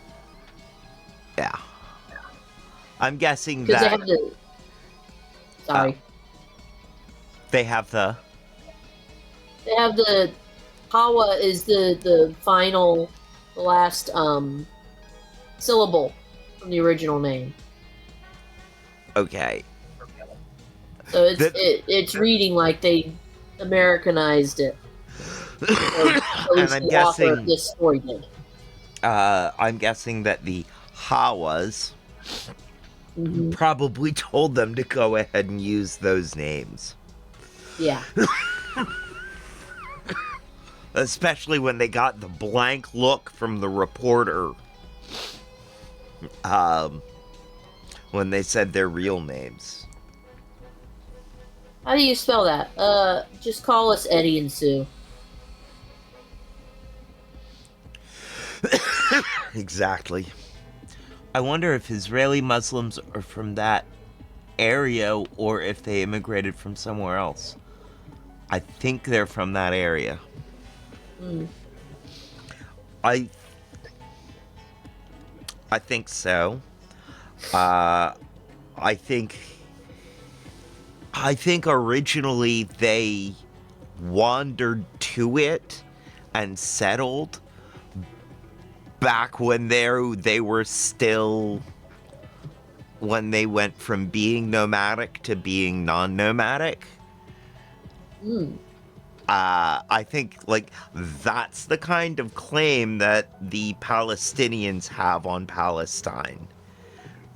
I'm guessing Because they that have the sorry. they have the They have the Hawa is the final, the last syllable from the original name. okay. So it's reading like they Americanized it. Or at least And I'm the author of guessing this story did. I'm guessing that the Hawas Mm-hmm. probably told them to go ahead and use those names. Yeah. Especially when they got the blank look from the reporter. When they said their real names. How do you spell that? Just call us Eddie and Sue. Exactly. I wonder if Israeli Muslims are from that area or if they immigrated from somewhere else. I think they're from that area. Mm. I think so. I think originally they wandered to it and settled back when they were still, when they went from being nomadic to being non-nomadic. Mm. I think, like, that's the kind of claim that the Palestinians have on Palestine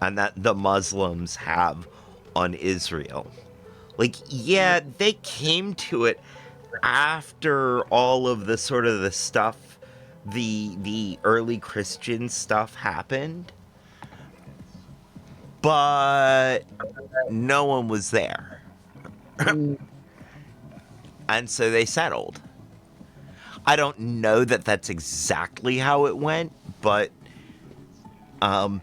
and that the Muslims have on Israel. Like, yeah, they came to it after all of the sort of the stuff, the early Christian stuff happened. But no one was there. And so they settled. I don't know that that's exactly how it went, but and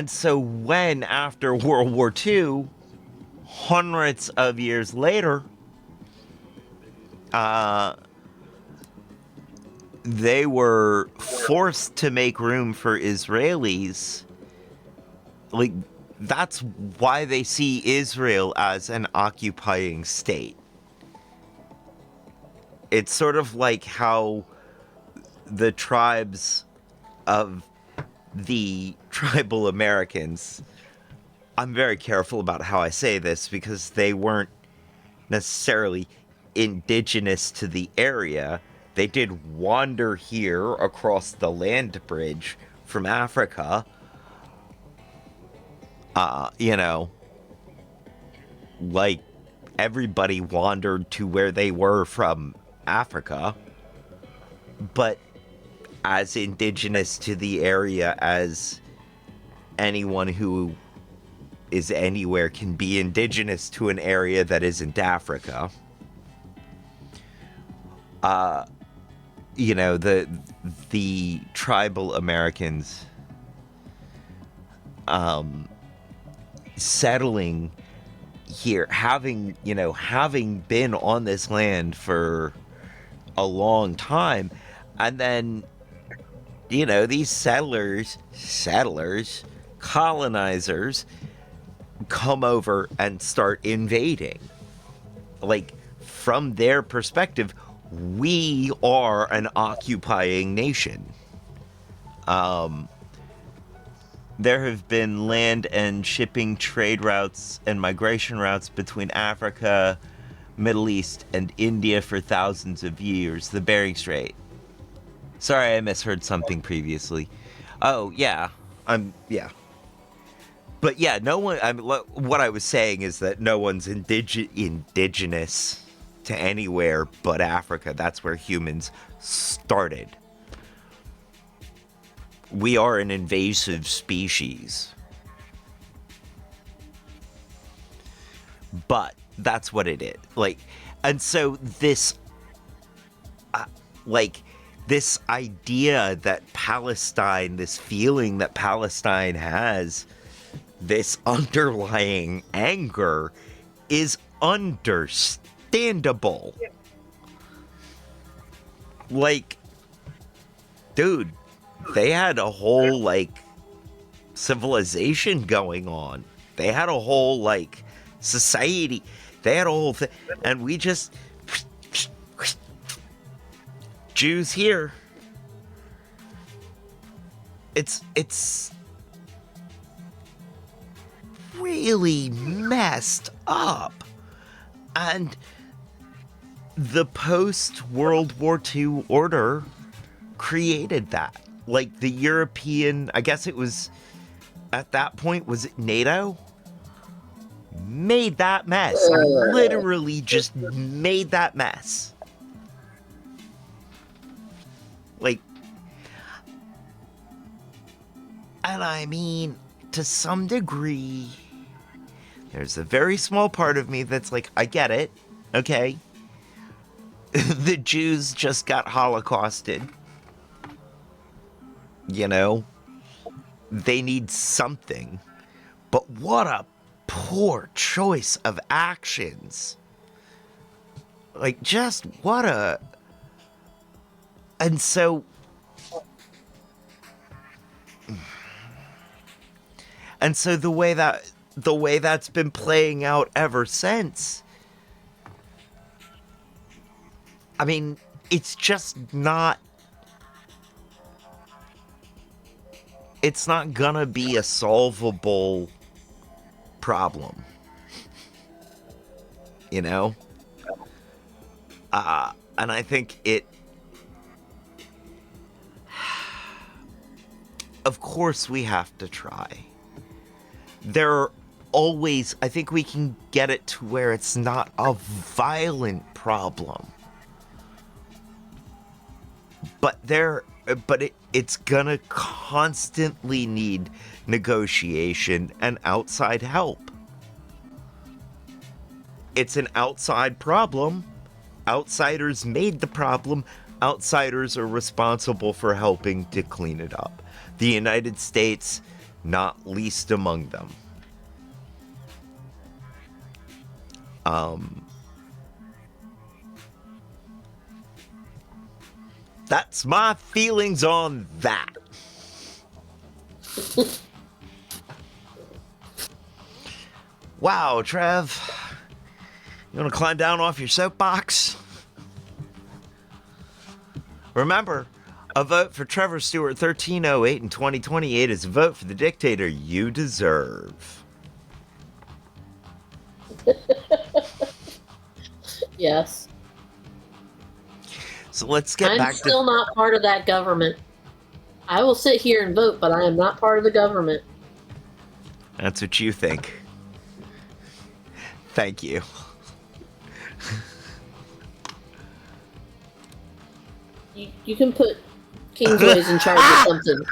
so when after World War II, hundreds of years later, they were forced to make room for Israelis. Like, that's why they see Israel as an occupying state. It's sort of like how the tribes of the tribal Americans, I'm very careful about how I say this because they weren't necessarily indigenous to the area. They did wander here across the land bridge from Africa. Like everybody wandered to where they were from Africa, but as indigenous to the area as anyone who is anywhere can be indigenous to an area that isn't Africa. The tribal Americans settling here, having been on this land for a long time, and then these settlers, colonizers come over and start invading. Like, from their perspective, we are an occupying nation. There have been land and shipping trade routes and migration routes between Africa, Middle East, and India for thousands of years. The Bering Strait. Sorry, I misheard something previously. Oh, yeah. Yeah. But yeah, no one... what I was saying is that no one's indigenous to anywhere but Africa. That's where humans started. We are an invasive species. But that's what it is. Like, and so this... this idea that Palestine, this feeling that Palestine has, this underlying anger, is understandable. Like, dude, they had a whole, civilization going on. They had a whole, society. They had a whole thing. And we just... Jews here. It's really messed up. And the post-World War II order created that. Like, the European, I guess it was, at that point, was it NATO? Made that mess. Literally just made that mess. Like, and I mean, to some degree, there's a very small part of me that's like, I get it, okay? The Jews just got holocausted. They need something. But what a poor choice of actions. Like, just what a... And so... And so the way that's been playing out ever since, I mean, it's just not... It's not gonna be a solvable problem. And I think it... Of course we have to try. There are always... I think we can get it to where it's not a violent problem. But it's gonna constantly need negotiation and outside help. It's an outside problem. Outsiders made the problem. Outsiders are responsible for helping to clean it up. The United States, not least among them. That's my feelings on that. Wow, Trev. You want to climb down off your soapbox? Remember, a vote for Trevor Stewart 1308 in 2028 is a vote for the dictator you deserve. Yes. So let's get I'm back still to... not part of that government. I will sit here and vote, but I am not part of the government. That's what you think. Thank you. You can put Kingsways in charge of something.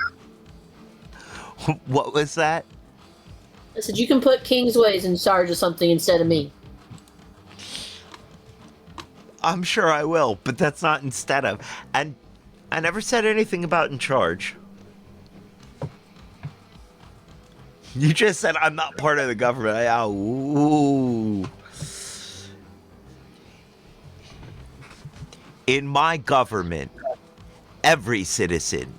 What was that? I said you can put Kingsways in charge of something instead of me. I'm sure I will, but that's not instead of. And I never said anything about in charge. You just said I'm not part of the government. Ooh. In my government, every citizen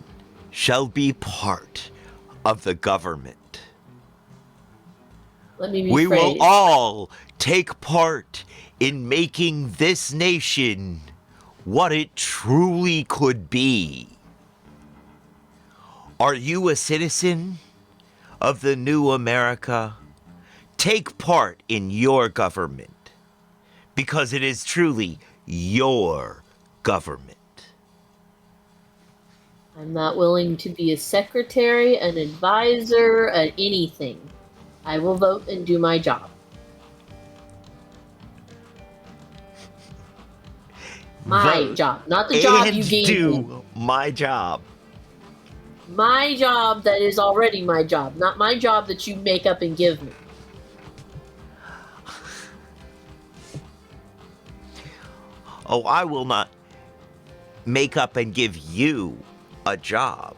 shall be part of the government. Let me rephrase. We will all take part in making this nation what it truly could be. Are you a citizen of the new America? Take part in your government, because it is truly your government. I'm not willing to be a secretary, an advisor, anything. I will vote and do my job. My Vote job, not the job you and gave do me. my job. My job that is already my job, not my job that you make up and give me. Oh, I will not make up and give you a job.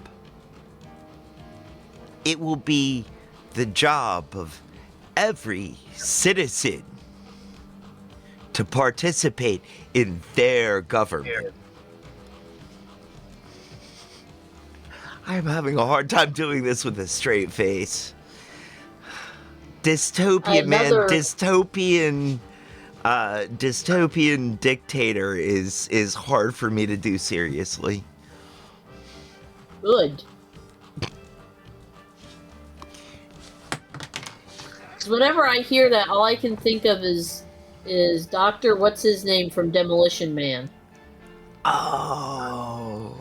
It will be the job of every citizen to participate in their government. I'm having a hard time doing this with a straight face. Dystopian, man. Dystopian dictator is hard for me to do seriously. Good. So whenever I hear that, all I can think of is Dr. What's his name from Demolition Man. Oh.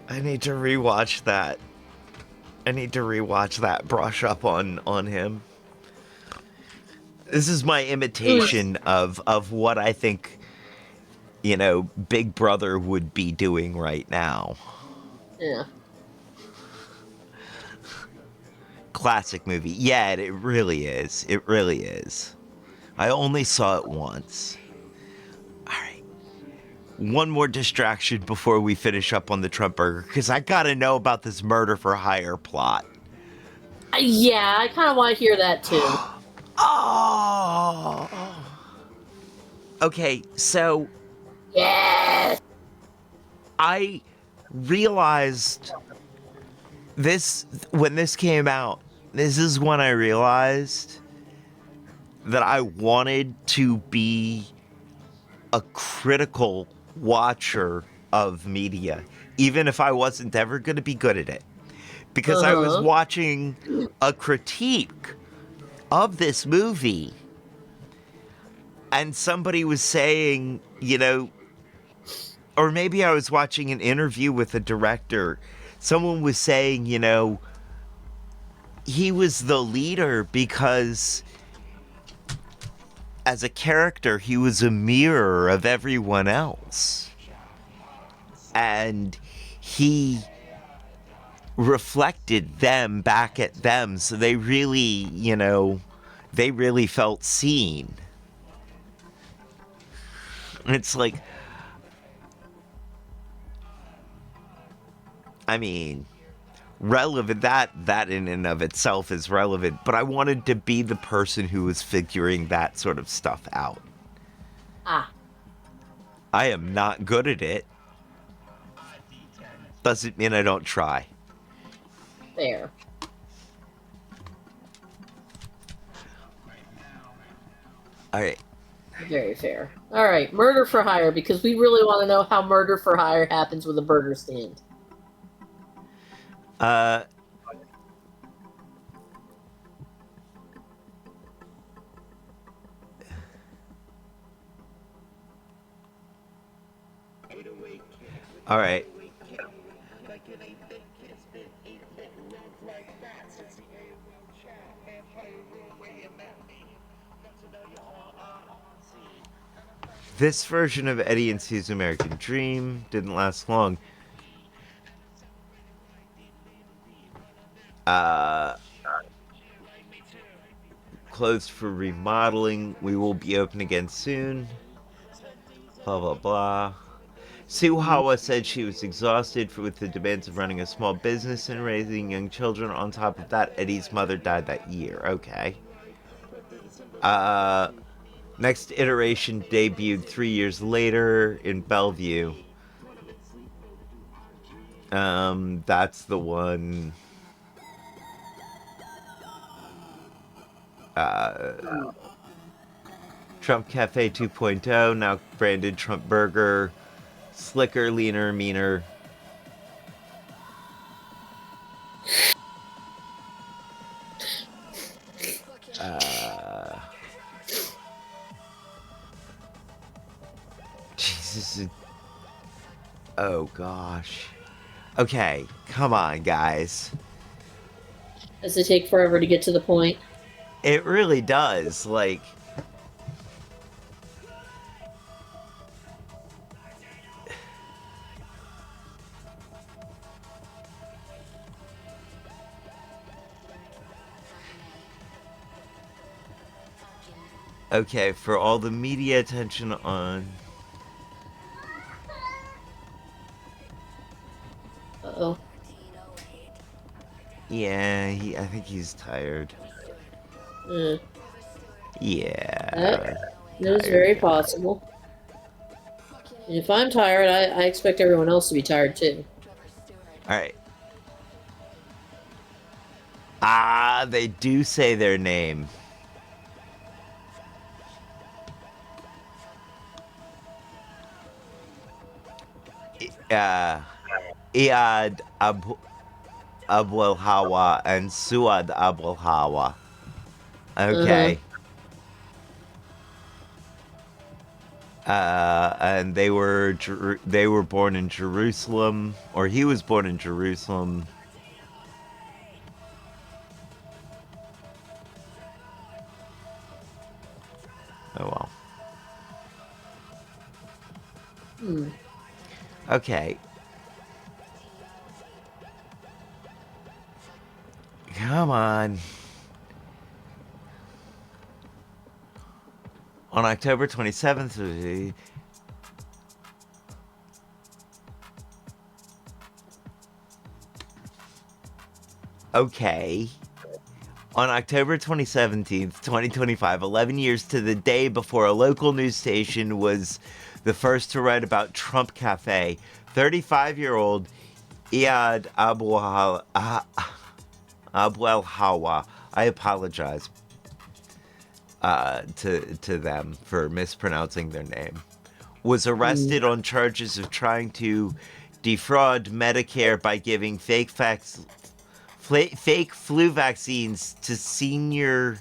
I need to rewatch that. Brush up on him. This is my imitation of what I think, Big Brother would be doing right now. Yeah. Classic movie. Yeah, it really is. It really is. I only saw it once. All right. One more distraction before we finish up on the Trump burger, because I gotta know about this murder for hire plot. Yeah, I kind of want to hear that too. Oh. Okay, so Yes. I realized this when this came out. This is when I realized that I wanted to be a critical watcher of media, even if I wasn't ever going to be good at it. Because I was watching a critique of this movie, and somebody was saying, or maybe I was watching an interview with a director. Someone was saying, he was the leader because as a character, he was a mirror of everyone else. And he reflected them back at them. So they really, they really felt seen. And it's like, I mean, relevant, that in and of itself is relevant, but I wanted to be the person who was figuring that sort of stuff out. Ah. I am not good at it. Doesn't mean I don't try. Fair. Alright. Very fair. All right, murder for hire, because we really want to know how murder for hire happens with a burger stand. All right. This version of Eddie and Sue's American Dream didn't last long. Closed for remodeling. We will be open again soon. Blah, blah, blah. Sue Hawa said she was exhausted with the demands of running a small business and raising young children. On top of that, Eddie's mother died that year. Okay. Next iteration debuted 3 years later in Bellevue. That's the one. Trump Cafe 2.0, now branded Trump Burger. Slicker, leaner, meaner. Jesus. Oh, gosh. Okay, come on, guys. Does it take forever to get to the point? It really does. Like, okay, for all the media attention on... Uh-oh. Yeah, I think he's tired. Yeah. That is very possible. And if I'm tired, I expect everyone else to be tired too. Alright. They do say their name. Iyad Abul Hawa and Suad Abul Hawa. Okay. And they were born in Jerusalem, or he was born in Jerusalem. Oh well. Okay. Come on. On October 27th, okay. On October 2017, 2025, 11 years to the day before a local news station was the first to write about Trump Cafe, 35-year-old Iyad Abu El Hawa, I apologize to them for mispronouncing their name, was arrested on charges of trying to defraud Medicare by giving fake flu vaccines to senior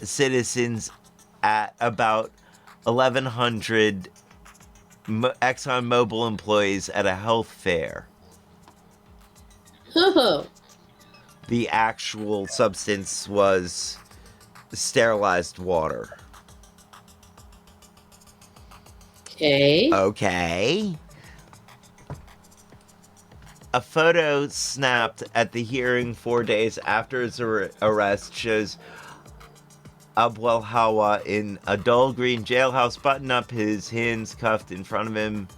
citizens at about 1,100 ExxonMobil employees at a health fair. The actual substance was sterilized water. Okay. A photo snapped at the hearing 4 days after his arrest shows Abwel Hawa in a dull green jailhouse button-up, his hands cuffed in front of him,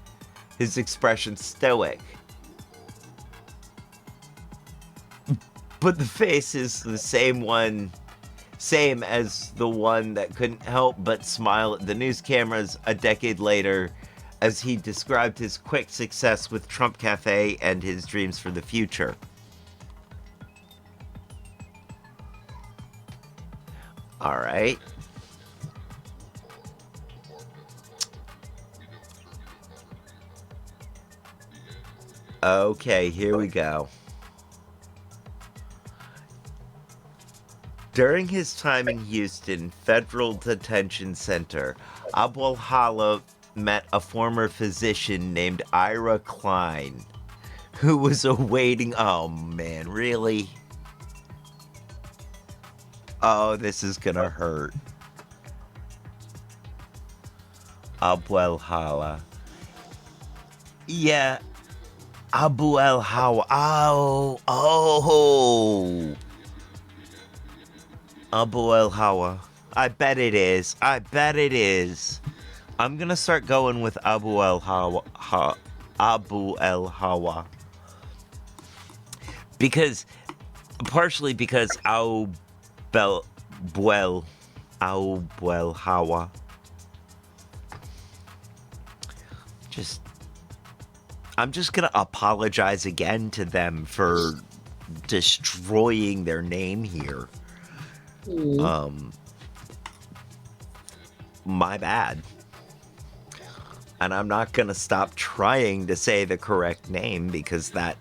his expression stoic. But the face is the same as the one that couldn't help but smile at the news cameras a decade later as he described his quick success with Trump Cafe and his dreams for the future. All right. Okay, here we go. During his time in Houston Federal Detention Center, Abwel Hala met a former physician named Ira Klein, who was awaiting... Oh, man, really? Oh, this is gonna hurt. Abwel Hala. Yeah. Abwel Hala. Oh. Abwel Hawa. I bet it is. I'm gonna start going with Abwel Hawa. Partially because Abwel Hawa. I'm just gonna apologize again to them for destroying their name here. My bad. And I'm not gonna stop trying to say the correct name because that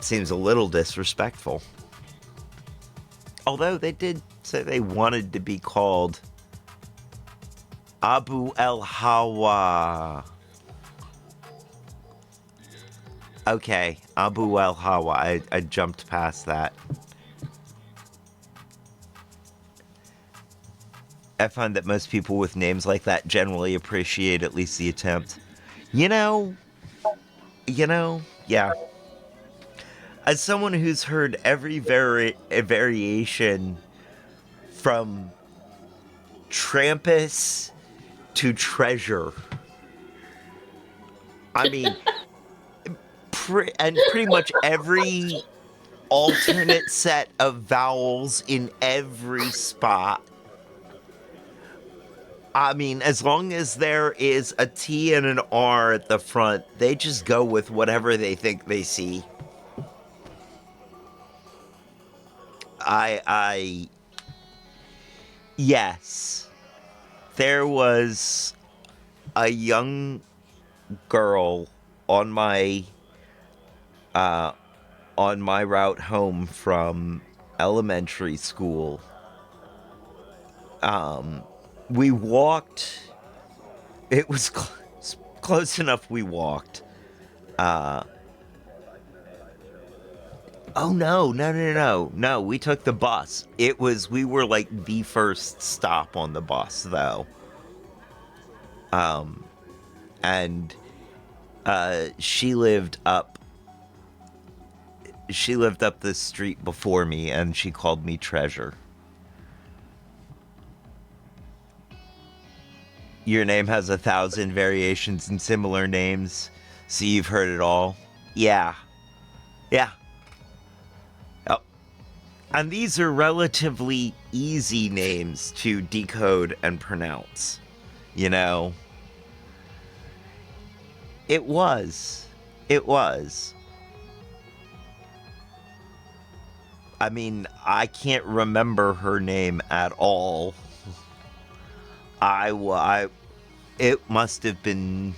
seems a little disrespectful. Although they did say they wanted to be called Abu El Hawa. Okay, Abu El Hawa. I jumped past that. I find that most people with names like that generally appreciate at least the attempt. You know, yeah. As someone who's heard every variation from Trampus to Treasure, I mean, pretty much every alternate set of vowels in every spot. I mean, as long as there is a T and an R at the front, they just go with whatever they think they see. Yes. There was a young girl on my route home from elementary school. We walked. It was close enough we walked. Oh, no. We took the bus. We were like the first stop on the bus, though. And she lived up the street before me, and she called me Treasure. Your name has 1,000 variations and similar names, so you've heard it all. Yeah. Oh. And these are relatively easy names to decode and pronounce. You know? It was. I mean, I can't remember her name at all. It must have been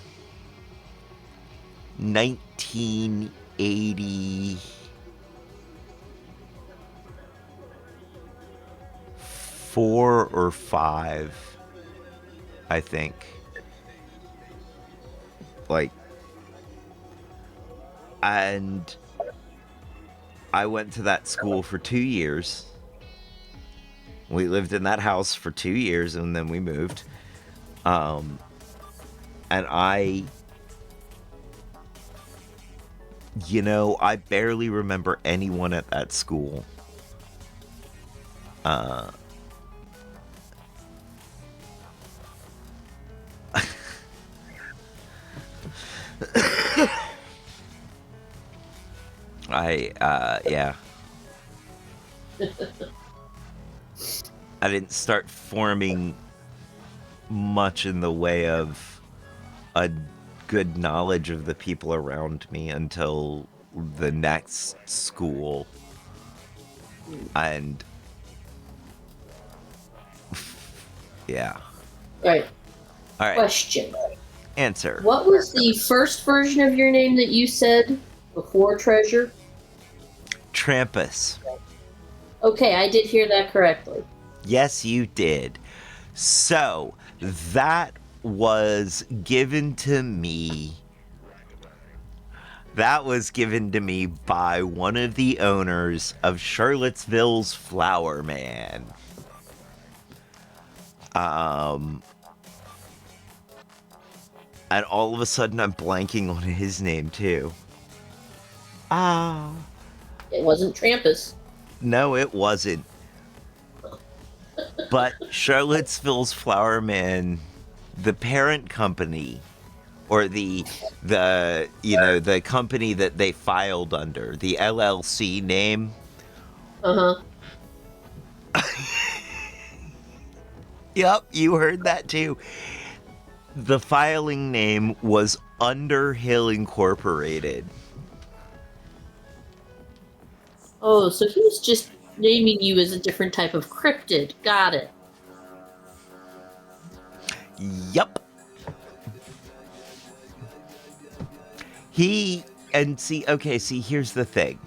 1984 or 5, I think. And I went to that school for 2 years. We lived in that house for 2 years, and then we moved. And I barely remember anyone at that school. Uh, yeah. I didn't start forming much in the way of a good knowledge of the people around me until the next school. And yeah. Right. All right. Question. Answer. What was the first version of your name that you said before Treasure? Trampus. Okay, I did hear that correctly. Yes, you did. So, that was given to me. That was given to me by one of the owners of Charlottesville's Flower Man. And all of a sudden I'm blanking on his name too. It wasn't Trampus. No, it wasn't. But Charlottesville's Flower Man, the parent company, or the company that they filed under, the LLC name. Yep, you heard that too. The filing name was Underhill Incorporated. Oh, so he was just naming you as a different type of cryptid. Got it. Yup. See, here's the thing.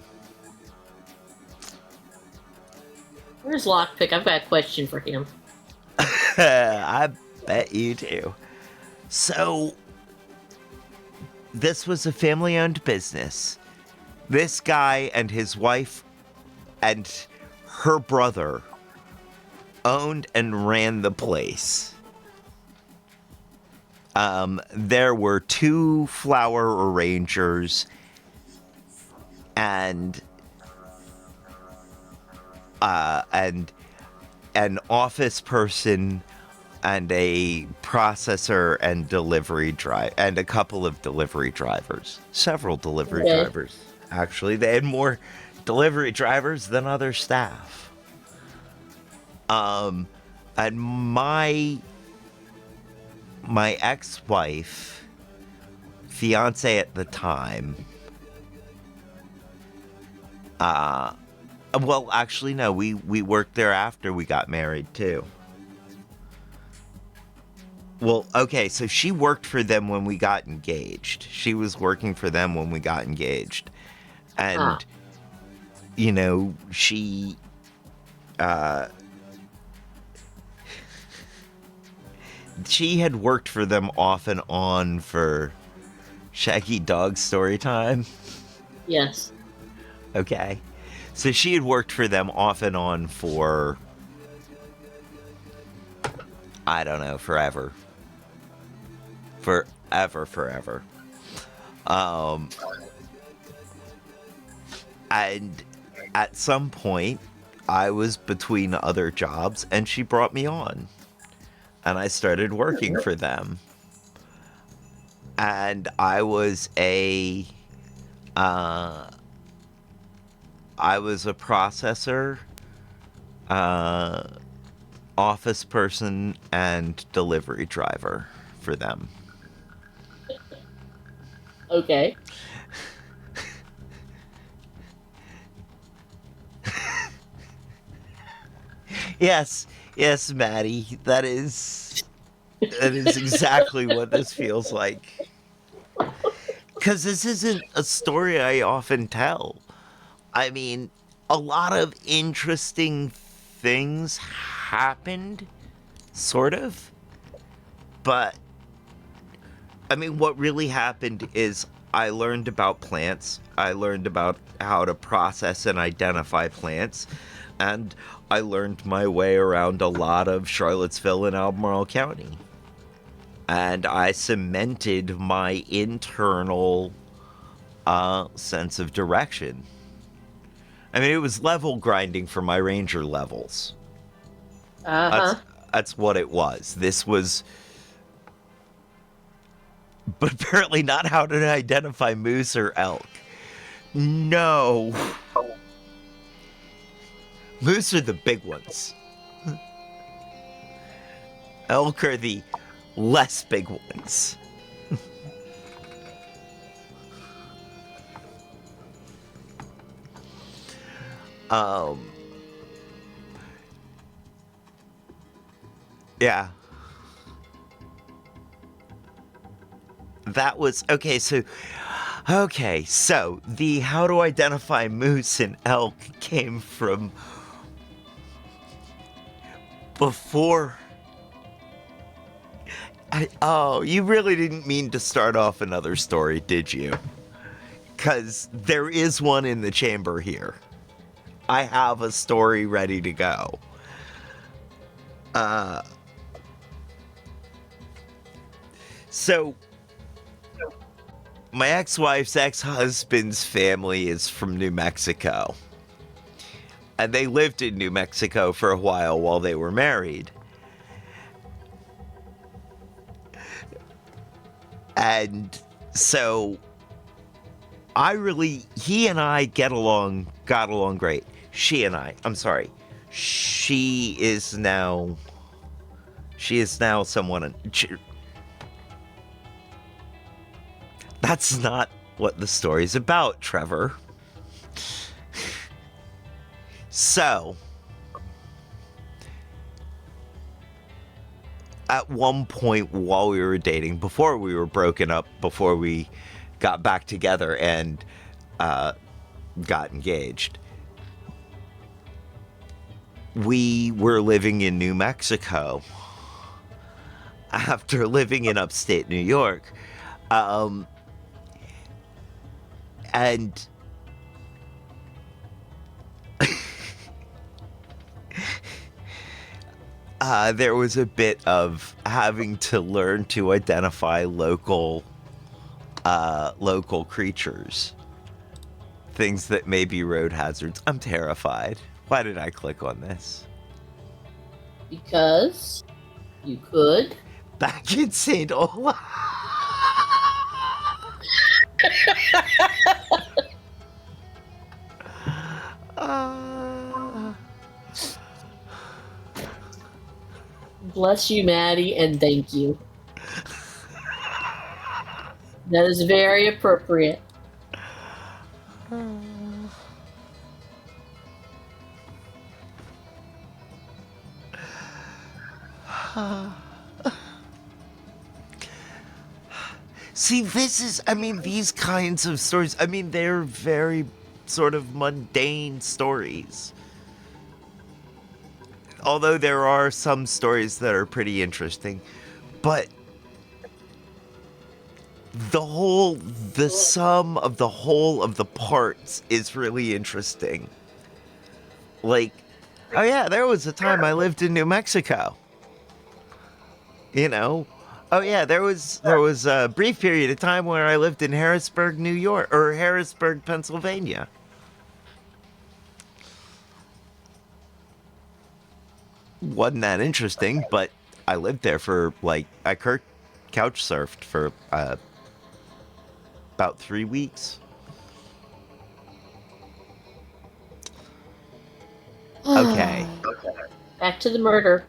Where's Lockpick? I've got a question for him. I bet you do. So, this was a family-owned business. This guy and his wife and her brother owned and ran the place. There were 2 flower arrangers and an office person and a processor and and a couple of delivery drivers. Several delivery drivers. Actually, they had more delivery drivers than other staff. And my ex-wife, fiance at the time, well, actually, no, we worked there after we got married, too. Well, okay, so she worked for them when we got engaged. She was working for them when we got engaged. And, she, she had worked for them off and on for Shaggy Dog Story Time. Yes. Okay. So she had worked for them off and on for, I don't know, forever. Forever. And at some point, I was between other jobs, and she brought me on. And I started working for them. And I was a processor, office person, and delivery driver for them. Okay. Yes, Maddie, that is exactly what this feels like. Because this isn't a story I often tell. I mean, a lot of interesting things happened, sort of. But, I mean, what really happened is I learned about plants. I learned about how to process and identify plants. And I learned my way around a lot of Charlottesville and Albemarle County. And I cemented my internal sense of direction. I mean, it was level grinding for my ranger levels. Uh-huh. That's what it was. This was, but apparently not how to identify moose or elk. No. Moose are the big ones. Elk are the less big ones. Yeah. That was okay, so the how to identify moose and elk came from before. Oh, you really didn't mean to start off another story, did you? Because there is one in the chamber here. I have a story ready to go. So, my ex-wife's ex-husband's family is from New Mexico. And they lived in New Mexico for a while they were married. And so he and I got along great. She is now someone. That's not what the story's about, Trevor. So, at one point while we were dating, before we were broken up, before we got back together and got engaged, we were living in New Mexico after living in upstate New York. And there was a bit of having to learn to identify local creatures. Things that may be road hazards. I'm terrified. Why did I click on this? Because you could. Back in St. Olaf. Bless you, Maddie, and thank you. That is very appropriate. See, these kinds of stories, they're very sort of mundane stories. Although there are some stories that are pretty interesting. But the sum of the whole of the parts is really interesting. Like, oh yeah, there was a time I lived in New Mexico. You know? Oh yeah, there was a brief period of time where I lived in Harrisburg, New York, or Harrisburg, Pennsylvania. Wasn't that interesting, but I lived there for, I couch surfed for about 3 weeks. Okay. Back to the murder.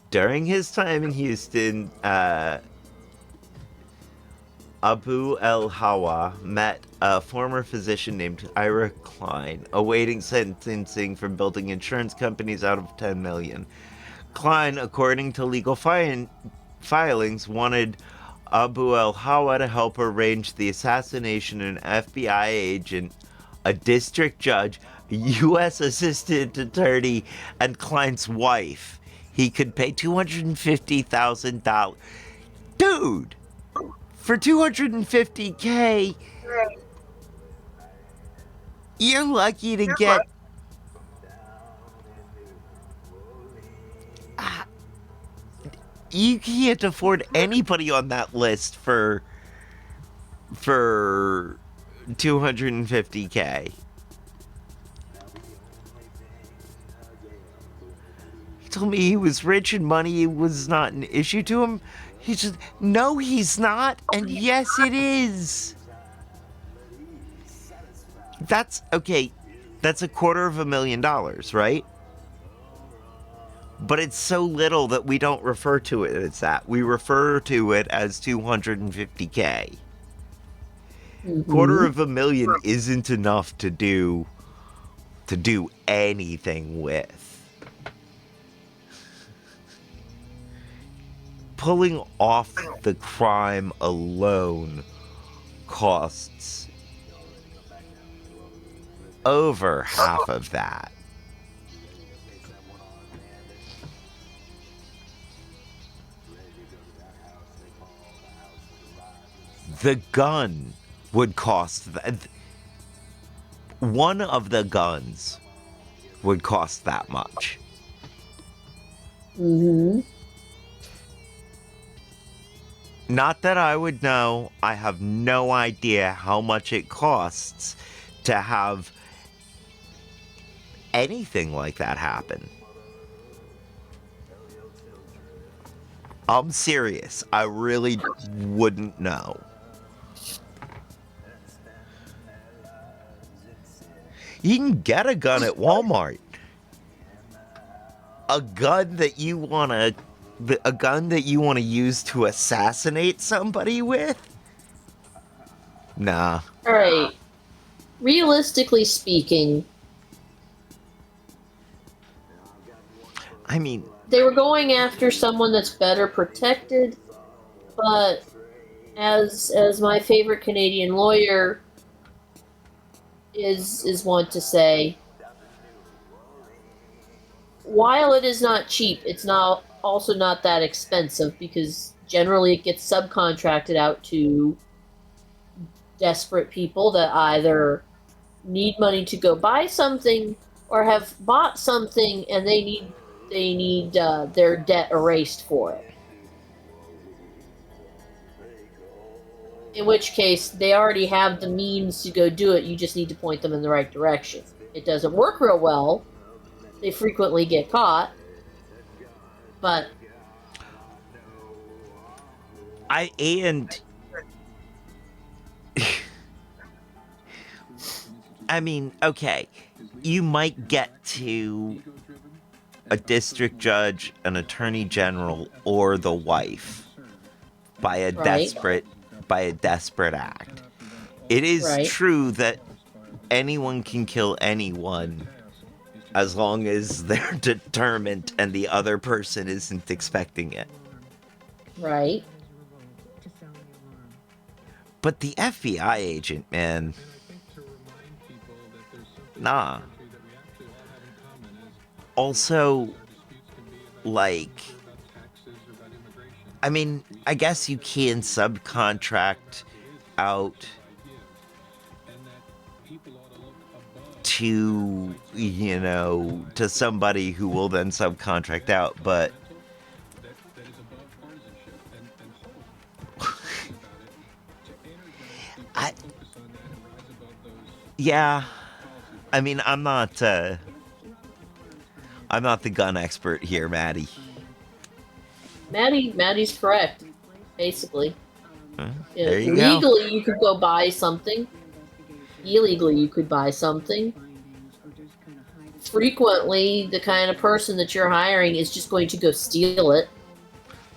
During his time in Houston, Abu El-Hawa met a former physician named Ira Klein, awaiting sentencing for building insurance companies out of $10 million. Klein, according to legal filings, wanted Abu El-Hawa to help arrange the assassination of an FBI agent, a district judge, a U.S. assistant attorney, and Klein's wife. He could pay $250,000. Dude! For $250K, you're lucky to get... you can't afford anybody on that list for $250K. He told me he was rich and money was not an issue to him. He just, no, he's not, and yes, it is. That's, okay, that's $250,000, right? But it's so little that we don't refer to it as that. We refer to it as 250K. $250,000 isn't enough to do anything with. Pulling off the crime alone costs over half of that. The gun would cost one of the guns would cost that much. Not that I would know. I have no idea how much it costs to have anything like that happen. I'm serious. I really wouldn't know. You can get a gun at Walmart. A gun that you want to use to assassinate somebody with? Nah. All right. Realistically speaking, I mean, they were going after someone that's better protected, but as my favorite Canadian lawyer is wont to say, while it is not cheap, it's not also not that expensive, because generally it gets subcontracted out to desperate people that either need money to go buy something or have bought something and they need their debt erased for it. In which case, they already have the means to go do it. You just need to point them in the right direction. It doesn't work real well. They frequently get caught. But I mean, okay, you might get to a district judge, an attorney general, or the wife by a desperate act. It is true that anyone can kill anyone as long as they're determined and the other person isn't expecting it. Right. But the FBI agent, man, nah. Also, like, I mean, I guess you can subcontract out to, to somebody who will then subcontract out, but yeah, I mean, I'm not the gun expert here, Maddie. Maddie's correct, basically. There you Legally, go. you could go buy something. Illegally, you could buy something. Frequently, the kind of person that you're hiring is just going to go steal it.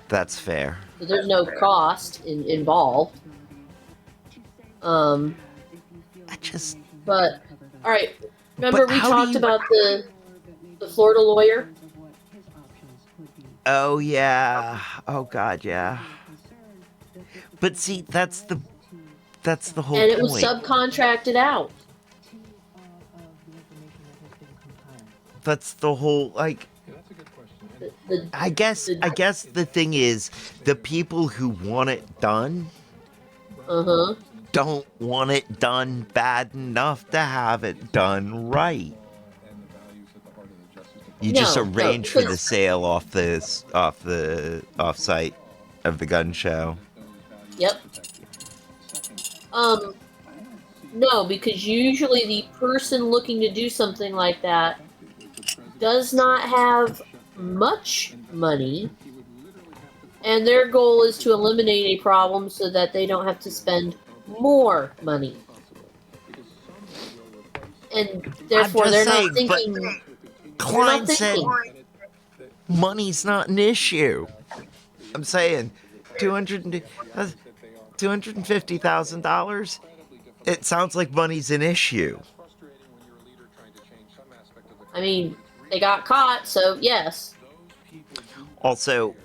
That's fair. So there's no cost involved. But, all right. Remember we talked about the Florida lawyer? Oh, yeah. Oh, God, yeah. But see, that's the whole point. And it was subcontracted out. That's the whole, like, I guess the thing is, the people who want it done don't want it done bad enough to have it done right. You just arrange for the sale off site of the gun show. Yep. No, because usually the person looking to do something like that does not have much money, and their goal is to eliminate a problem so that they don't have to spend more money. And therefore, I'm they're just not saying, but thinking. They're Klein not said thinking. money's not an issue. I'm saying $250,000. It sounds like money's an issue. I mean, they got caught, so yes. Also,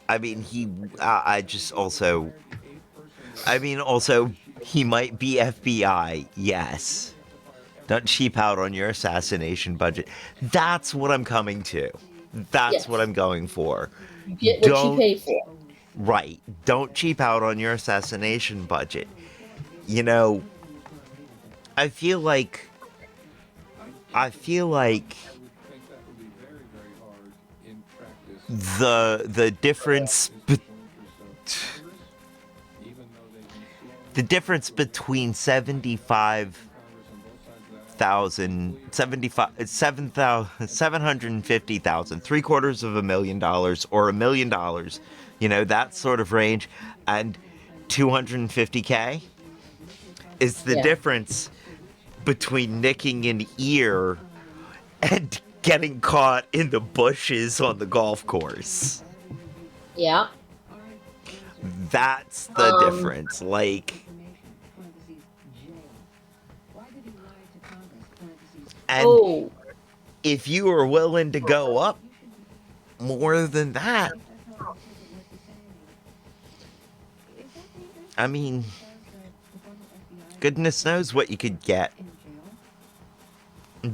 I mean, also, he might be FBI, yes. Don't cheap out on your assassination budget. That's what I'm coming to. That's Yes. what I'm going for. You get what you pay for. Right. Don't cheap out on your assassination budget. You know, I feel like the difference between 750,000, $750,000, or $1 million, you know, that sort of range, and 250K is the difference between nicking an ear and getting caught in the bushes on the golf course. Yeah. That's the difference. Like, and if you are willing to go up more than that, I mean, goodness knows what you could get.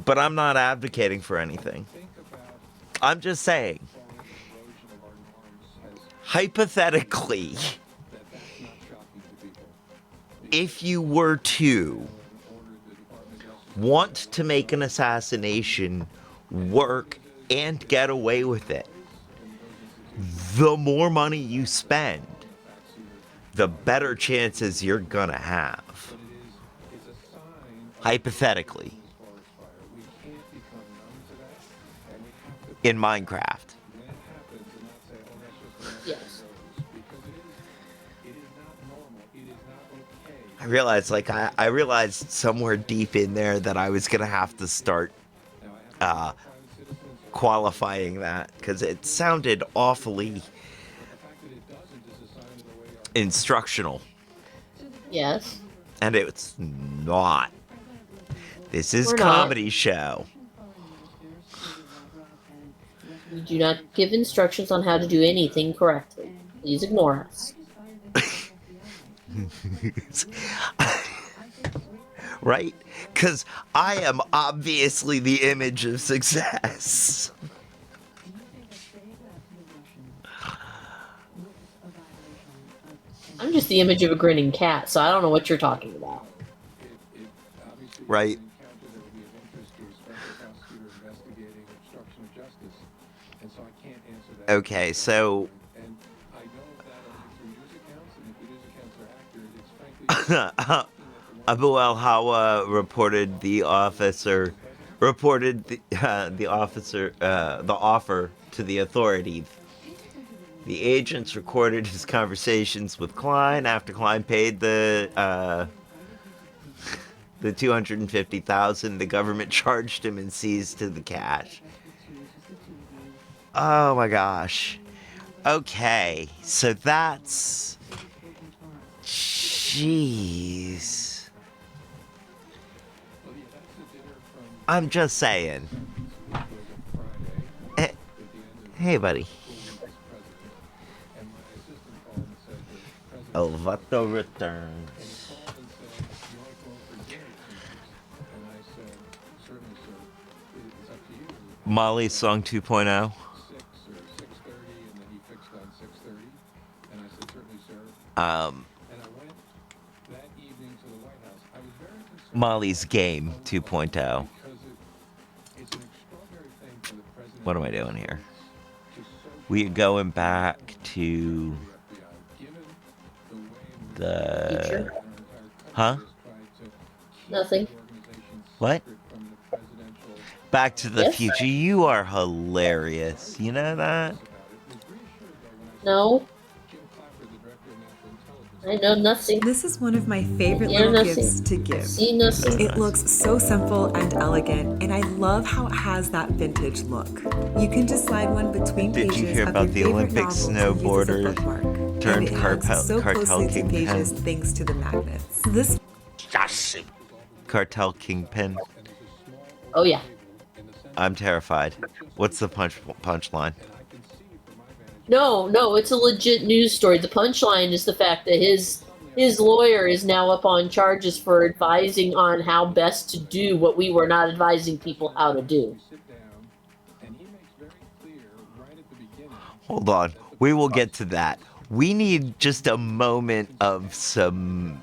But I'm not advocating for anything. I'm just saying, hypothetically, if you were to want to make an assassination work and get away with it, the more money you spend, the better chances you're gonna have. Hypothetically. In Minecraft. Yes. I realized somewhere deep in there that I was gonna have to start qualifying that, because it sounded awfully instructional. Yes. And it's not. This is We're comedy not. show. We do not give instructions on how to do anything correctly. Please ignore us. Right? Because I am obviously the image of success. I'm just the image of a grinning cat, so I don't know what you're talking about. Right. Okay, so Abu al-Hawa reported the offer to the authorities. The agents recorded his conversations with Klein. After Klein paid the $250,000, the government charged him and seized the cash. Oh my gosh. Okay, so that's... Jeez. I'm just saying. Hey, buddy. Elvato returns. Molly's Song 2.0. Molly's Game 2.0. What am I doing here? We're going back to the... Future? Huh? Nothing. What? Back to the Yes? Future, you are hilarious. You know that? No. I know nothing. This is one of my favorite Hear little nothing. gifts to give. See nothing. It looks so simple and elegant, and I love how it has that vintage look. You can just slide one between Did you pages hear of about your the favorite Olympic novels and use as a snowboarder bookmark. turned And it hugs so cartel closely to kingpin? pages thanks to the magnets. This Cartel kingpin. Oh yeah. I'm terrified. What's the punchline? No, it's a legit news story. The punchline is the fact that his lawyer is now up on charges for advising on how best to do what we were not advising people how to do. Hold on. We will get to that. We need just a moment of some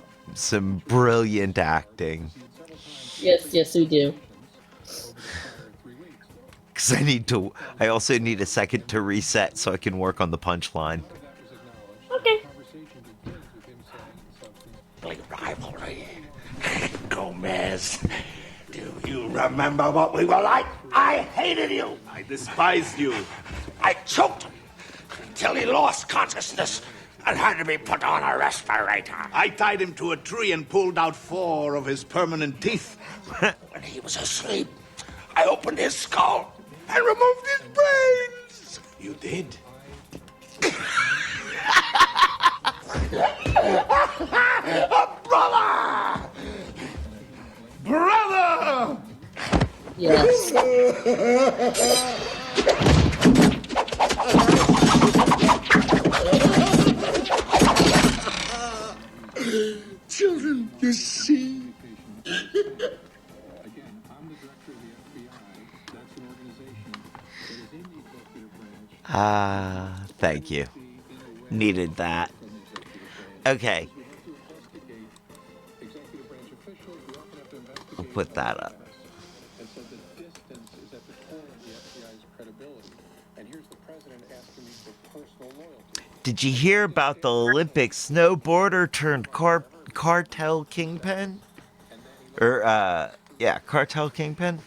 brilliant acting. Yes, we do. Because I also need a second to reset so I can work on the punchline. Okay. Rivalry. Gomez, do you remember what we were like? I hated you. I despised you. I choked him until he lost consciousness and had to be put on a respirator. I tied him to a tree and pulled out 4 of his permanent teeth. When he was asleep, I opened his skull and removed his brains. You did? Brother! Brother! Yes. Children, you see? Thank you. Needed that. Okay. We'll put that up. Did you hear about the Olympic snowboarder turned cartel kingpin? Cartel kingpin?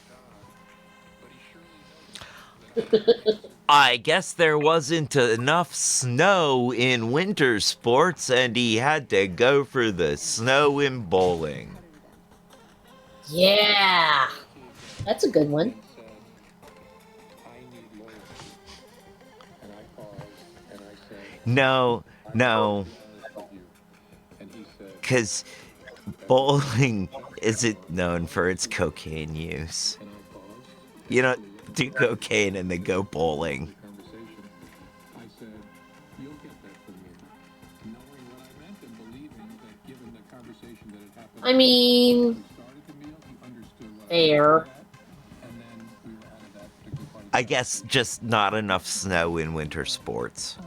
I guess there wasn't enough snow in winter sports and he had to go for the snow in bowling. Yeah. That's a good one. No. Because bowling isn't known for its cocaine use. You don't do cocaine and then go bowling. I mean, fair. I guess just not enough snow in winter sports.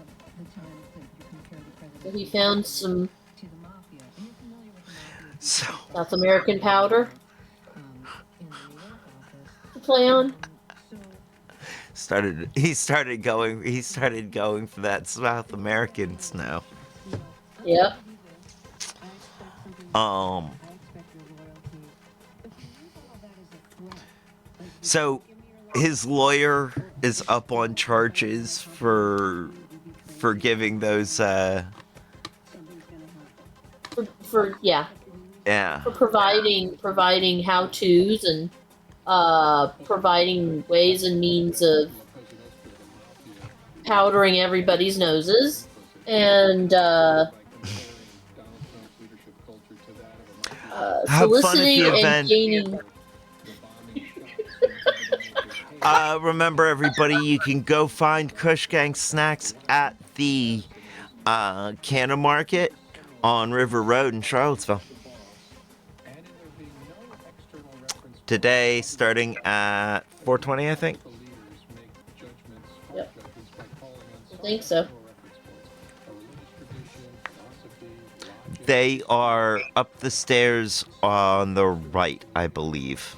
So he found some So South American powder to play on. he started going for that South American snow. Yep. So his lawyer is up on charges for giving those For yeah. for providing how-tos and providing ways and means of powdering everybody's noses and Have fun at the soliciting and event. gaining. Remember, everybody, you can go find Kush Gang snacks at the Canna Market on River Road in Charlottesville. Today, starting at 4:20, I think. Yep. I think so. They are up the stairs on the right, I believe.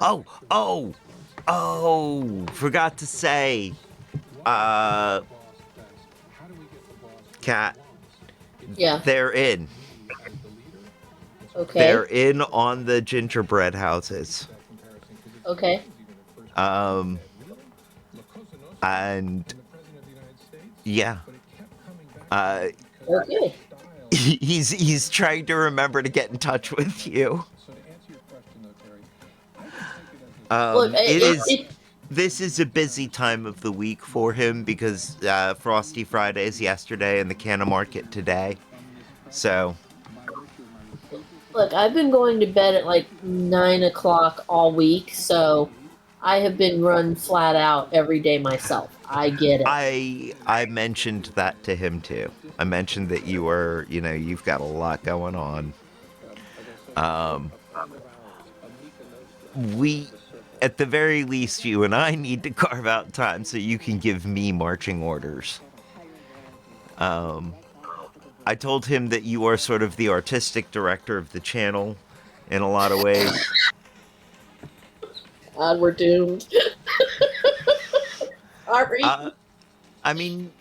Oh, forgot to say. Cat. Yeah. They're in. Okay. They're in on the gingerbread houses. Okay. And yeah. Okay. He's trying to remember to get in touch with you. Look, This is a busy time of the week for him because Frosty Fridays yesterday and the Canna Market today. So, look, I've been going to bed at like 9 o'clock all week, so I have been run flat out every day myself. I get it. I mentioned that to him too. I mentioned that you were, you've got a lot going on. We, at the very least, you and I need to carve out time so you can give me marching orders. I told him that you are sort of the artistic director of the channel in a lot of ways. God, we're doomed. Sorry. I mean,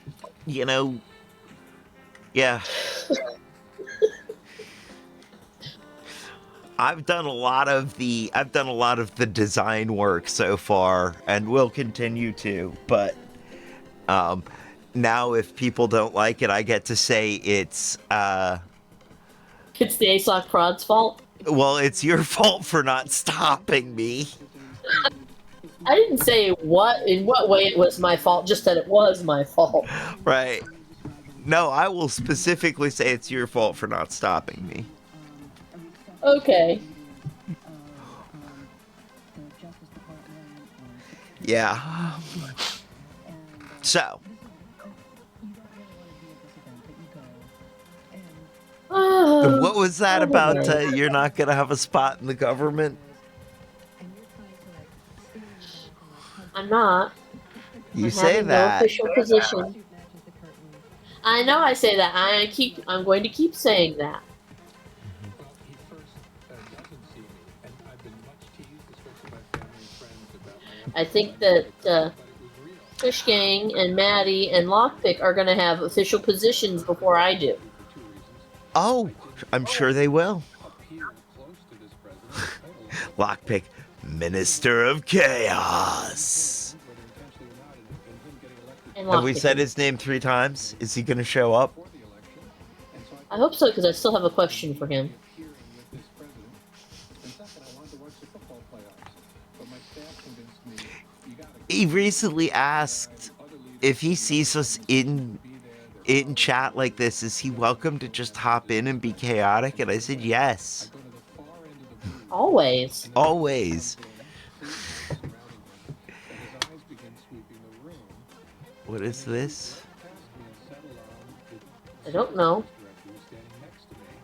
yeah. I've done a lot of the design work so far and will continue to, but now if people don't like it, I get to say it's It's the ASOC Prod's fault. well, it's your fault for not stopping me. I didn't say in what way it was my fault, just that it was my fault. Right. No, I will specifically say it's your fault for not stopping me. Okay. Yeah. So. What was that about you're not going to have a spot in the government? I'm not. You say having that. No official position. I know I say that. I'm going to keep saying that. I think that Kush Gang and Maddie and Lockpick are going to have official positions before I do. Oh, I'm sure they will. Lockpick, Minister of Chaos. Have we said his name 3 times? Is he going to show up? I hope so, because I still have a question for him. He recently asked if he sees us in chat like this, is he welcome to just hop in and be chaotic? And I said yes. Always. Always. What is this? I don't know.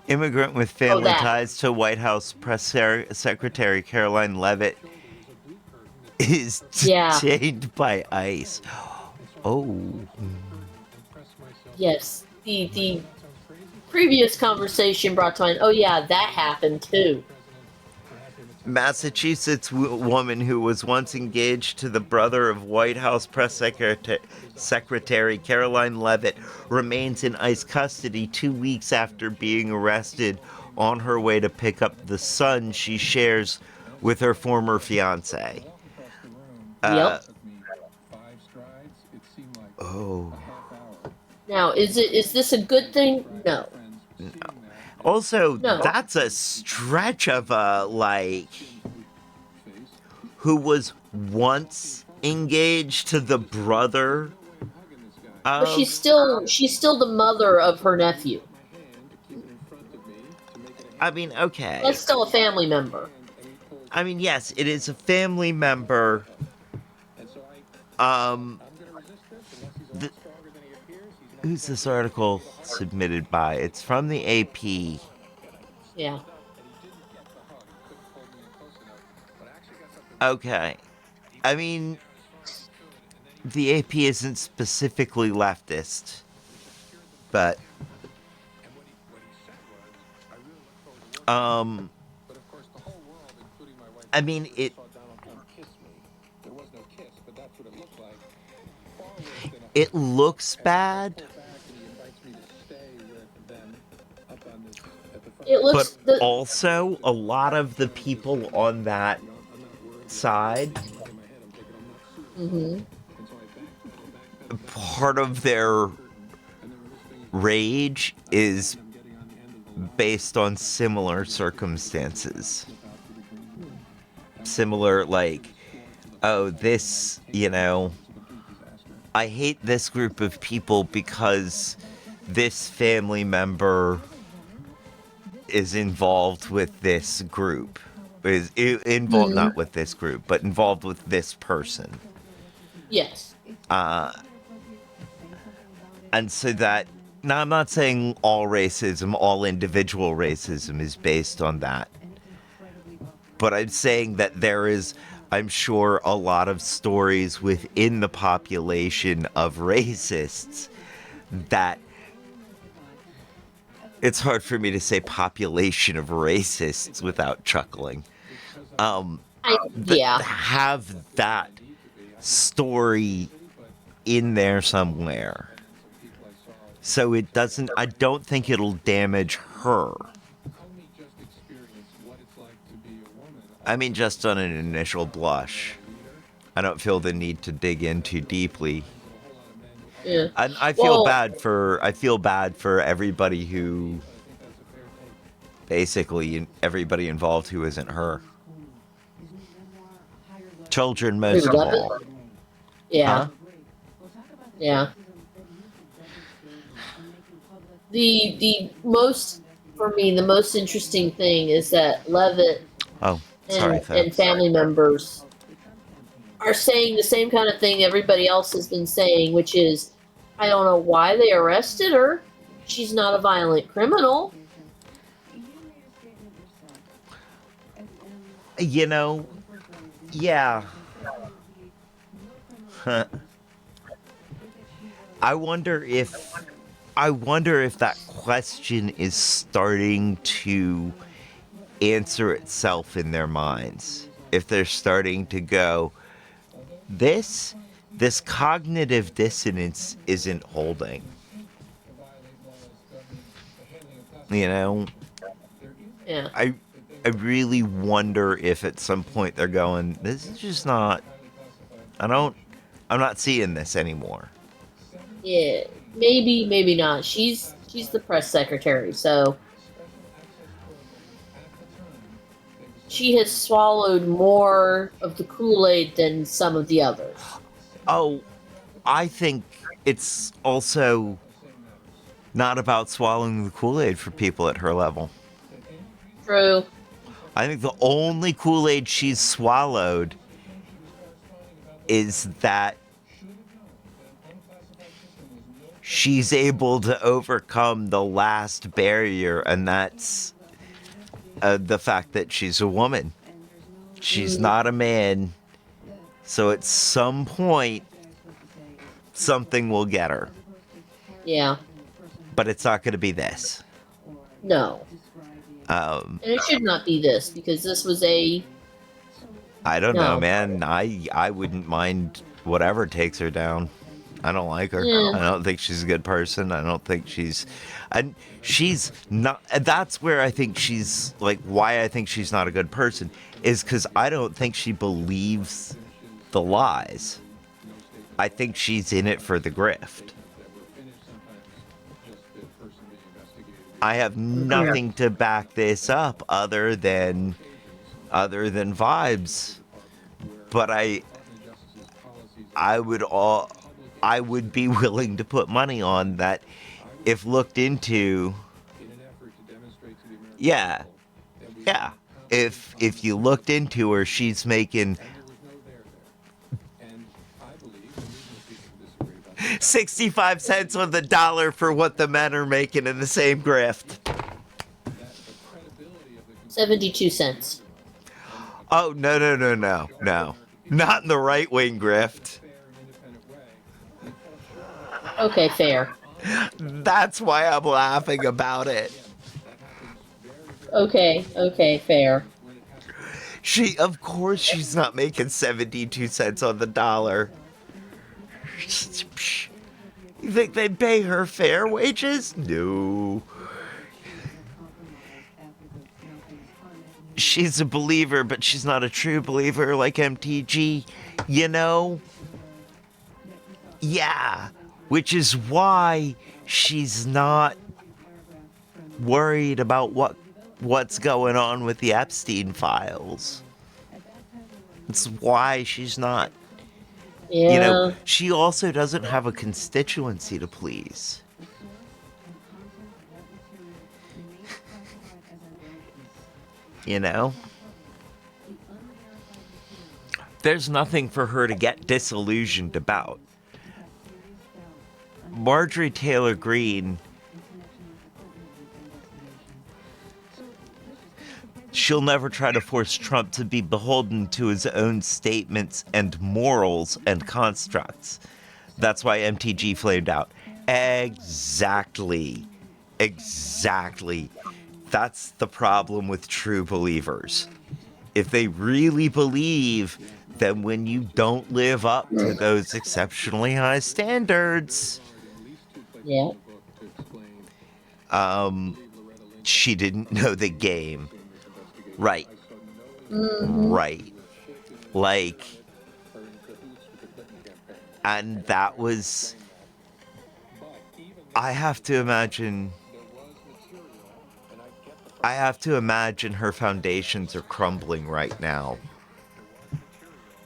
Immigrant with family ties to White House Press Secretary Caroline Leavitt is detained by ICE. Oh. Yes. The previous conversation brought to mind, oh yeah, that happened too. Massachusetts woman who was once engaged to the brother of White House Press Secretary Caroline Leavitt remains in ICE custody 2 weeks after being arrested on her way to pick up the son she shares with her former fiancé. Yep. Oh. Now, is this a good thing? No. No. Also, that's a stretch of who was once engaged to the brother. But she's still the mother of her nephew. I mean, okay. That's still a family member. I mean, yes, it is a family member. Who's this article submitted by? It's from the AP. Yeah. Okay. I mean, the AP isn't specifically leftist, but I mean, it looks bad. It looks But also, a lot of the people on that side, Mm-hmm. part of their rage is based on similar circumstances. Similar, like, oh, this, I hate this group of people because this family member is involved with this group. Is involved, Mm-hmm. not with this group, but involved with this person. Yes. And so that, now I'm not saying all racism, all individual racism is based on that. But I'm saying that there is, I'm sure, a lot of stories within the population of racists that it's hard for me to say population of racists without chuckling. That Yeah. have that story in there somewhere. So it doesn't, I don't think it'll damage her. I mean, just on an initial blush. I don't feel the need to dig in too deeply. Yeah. And I feel Well, bad for everybody who, basically everybody involved who isn't her. Children most of all. Yeah. Huh? Yeah. The most, for me, the most interesting thing is that Levitt Oh, sorry, and folks. family members are saying the same kind of thing everybody else has been saying, which is, I don't know why they arrested her. She's not a violent criminal. Yeah. I wonder if that question is starting to answer itself in their minds. If they're starting to go, this cognitive dissonance isn't holding. Yeah. I really wonder if at some point they're going, this is just not, I'm not seeing this anymore. Yeah. Maybe, maybe not. She's the press secretary, so she has swallowed more of the Kool-Aid than some of the others. Oh, I think it's also not about swallowing the Kool-Aid for people at her level. True. I think the only Kool-Aid she's swallowed is that she's able to overcome the last barrier, and that's the fact that she's a woman. She's not a man. So at some point, something will get her. Yeah. But it's not going to be this. No. And it should not be this, because this was a... I don't No. know, man. I wouldn't mind whatever takes her down. I don't like her. Yeah. I don't think she's a good person. I don't think and she's not, that's where I think she's, like, why I think she's not a good person is because I don't think she believes the lies. I think she's in it for the grift. I have nothing to back this up other than vibes. But I would be willing to put money on that if looked into. Yeah. If you looked into her, she's making 65 cents on the dollar for what the men are making in the same grift. 72 cents. Oh, no. Not in the right-wing grift. Okay, fair. That's why I'm laughing about it. Okay, fair. Of course she's not making 72 cents on the dollar. You think they pay her fair wages? No. she's a believer, but she's not a true believer like MTG, you know? Yeah, which is why she's not worried about what's going on with the Epstein files. It's why she's not. Yeah. You know, she also doesn't have a constituency to please. You know? There's nothing for her to get disillusioned about. Marjorie Taylor Greene, she'll never try to force Trump to be beholden to his own statements and morals and constructs. That's why MTG flamed out. Exactly. That's the problem with true believers. If they really believe, then when you don't live up to those exceptionally high standards, Yeah. she didn't know the game. Right. Right. Like, and that was, I have to imagine her foundations are crumbling right now.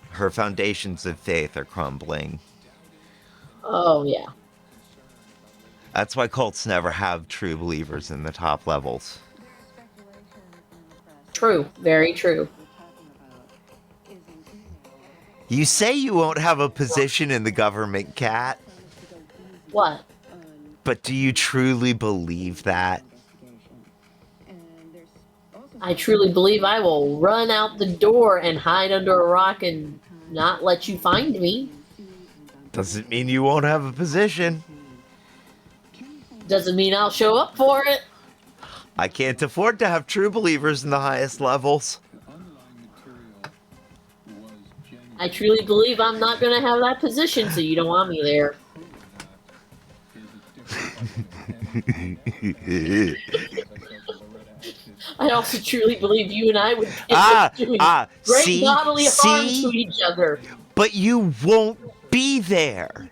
Her foundations of faith are crumbling. Oh, yeah. That's why cults never have true believers in the top levels. True. Very true. You say you won't have a position in the government, Kat, What? but do you truly believe that? I truly believe I will run out the door and hide under a rock and not let you find me. Doesn't mean you won't have a position. Doesn't mean I'll show up for it. I can't afford to have true believers in the highest levels. I truly believe I'm not going to have that position, so you don't want me there. I also truly believe you and I would end up doing great bodily harm to each other. But you won't be there.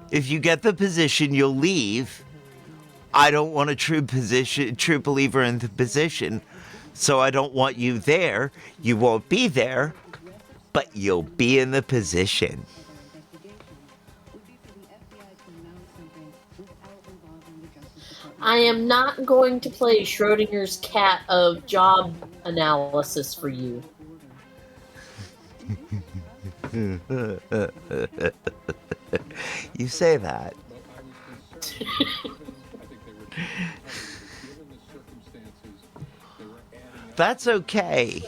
If you get the position, you'll leave. I don't want a true believer in the position, so I don't want you there. You won't be there, but you'll be in the position. I am not going to play Schrodinger's cat of job analysis for you. You say that. That's okay.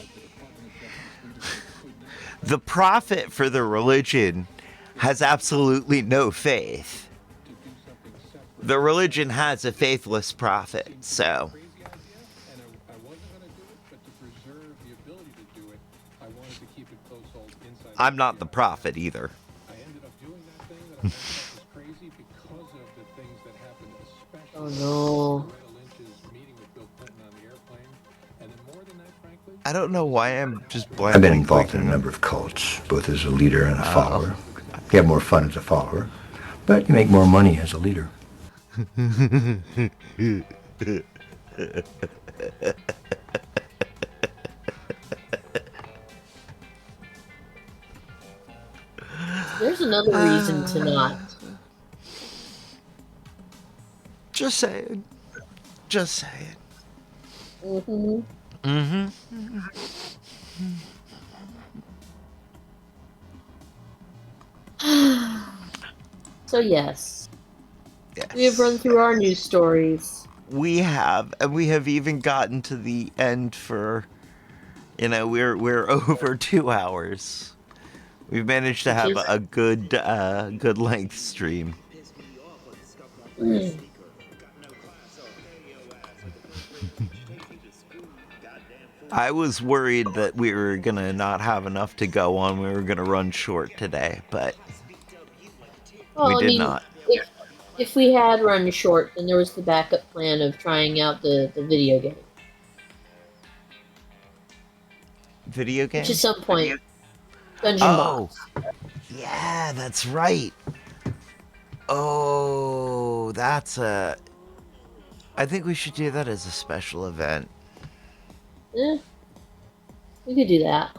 The prophet for the religion has absolutely no faith. The religion has a faithless prophet, so. I'm not the prophet either. Oh no. I don't know why I'm just blindly I've been involved in a number of cults, both as a leader and a follower. You have more fun as a follower, but you make more money as a leader. There's another reason to not. Just saying. Just saying. Mm-hmm. Mm-hmm. So yes, Yes. we have run through our news stories. We have, and we have even gotten to the end for, we're over 2 hours. We've managed to have a good length stream. I was worried that we were gonna not have enough to go on. We were gonna run short today, but we did not. if we had run short, then there was the backup plan of trying out the video game. Video game? Which at some point, Dungeon Oh, Box. yeah, that's right. Oh, that's a... I think we should do that as a special event. We could do that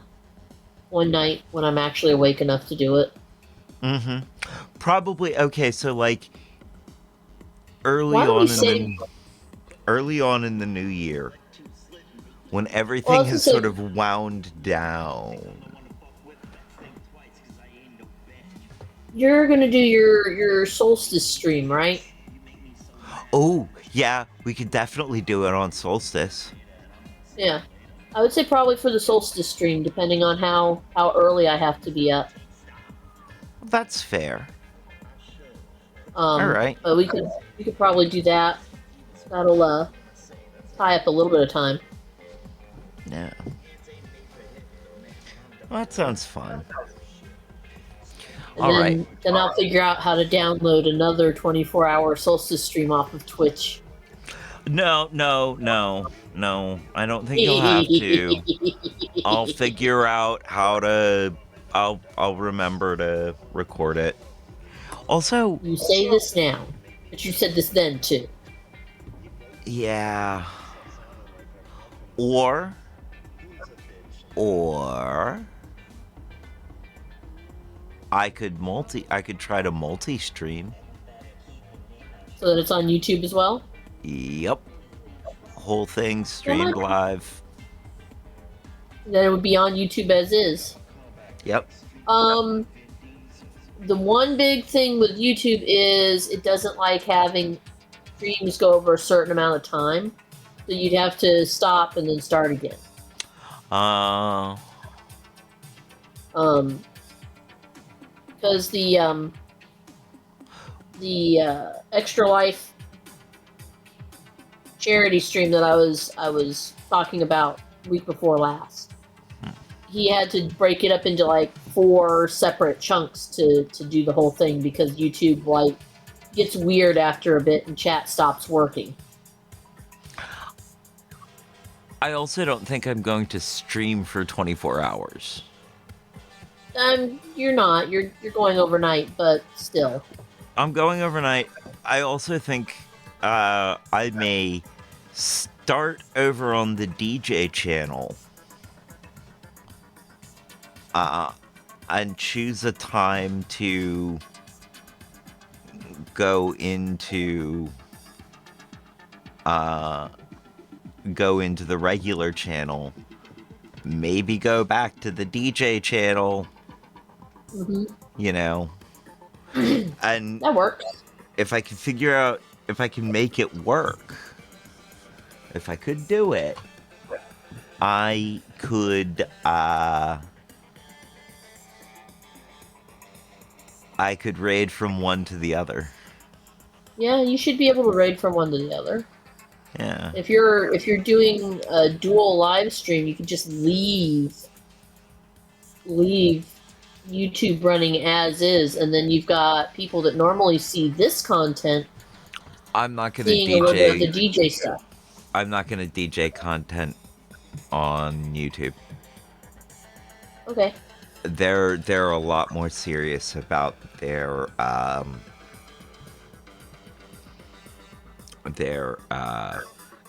one night when I'm actually awake enough to do it. Mm-hmm. Probably, okay, so like early Why don't we on save... early on in the new year, when everything Well, I was has gonna sort say- of wound down. You're gonna do your solstice stream, right? Oh, yeah, we could definitely do it on Solstice. Yeah. I would say probably for the solstice stream, depending on how early I have to be up. That's fair. All right. But we could probably do that. That'll tie up a little bit of time. Yeah. Well, that sounds fun. And All then, right. then I'll figure out how to download another 24-hour solstice stream off of Twitch. No. I don't think you'll have to. I'll figure out how to. I'll remember to record it. Also, You say this now, but you said this then too. yeah. Or I could try to multi-stream. So that it's on YouTube as well? Yep. Whole thing streamed live. Then it would be on YouTube as is. Yep. The one big thing with YouTube is it doesn't like having streams go over a certain amount of time. So you'd have to stop and then start again. Because the Extra Life charity stream that I was talking about week before last, he had to break it up into like 4 separate chunks to do the whole thing because YouTube like gets weird after a bit and chat stops working. I also don't think I'm going to stream for 24 hours. You're not. You're going overnight, but still. I'm going overnight. I also think I may start over on the DJ channel and choose a time to go into the regular channel, maybe go back to the DJ channel, you know, and That works. if I can figure out if I can make it work, if I could do it, I could raid from one to the other. Yeah, you should be able to raid from one to the other. Yeah. If you're doing a dual live stream, you can just leave YouTube running as is, and then you've got people that normally see this content I'm not gonna seeing a little bit of the DJ. DJ stuff. I'm not gonna DJ content on YouTube. Okay. They're a lot more serious about their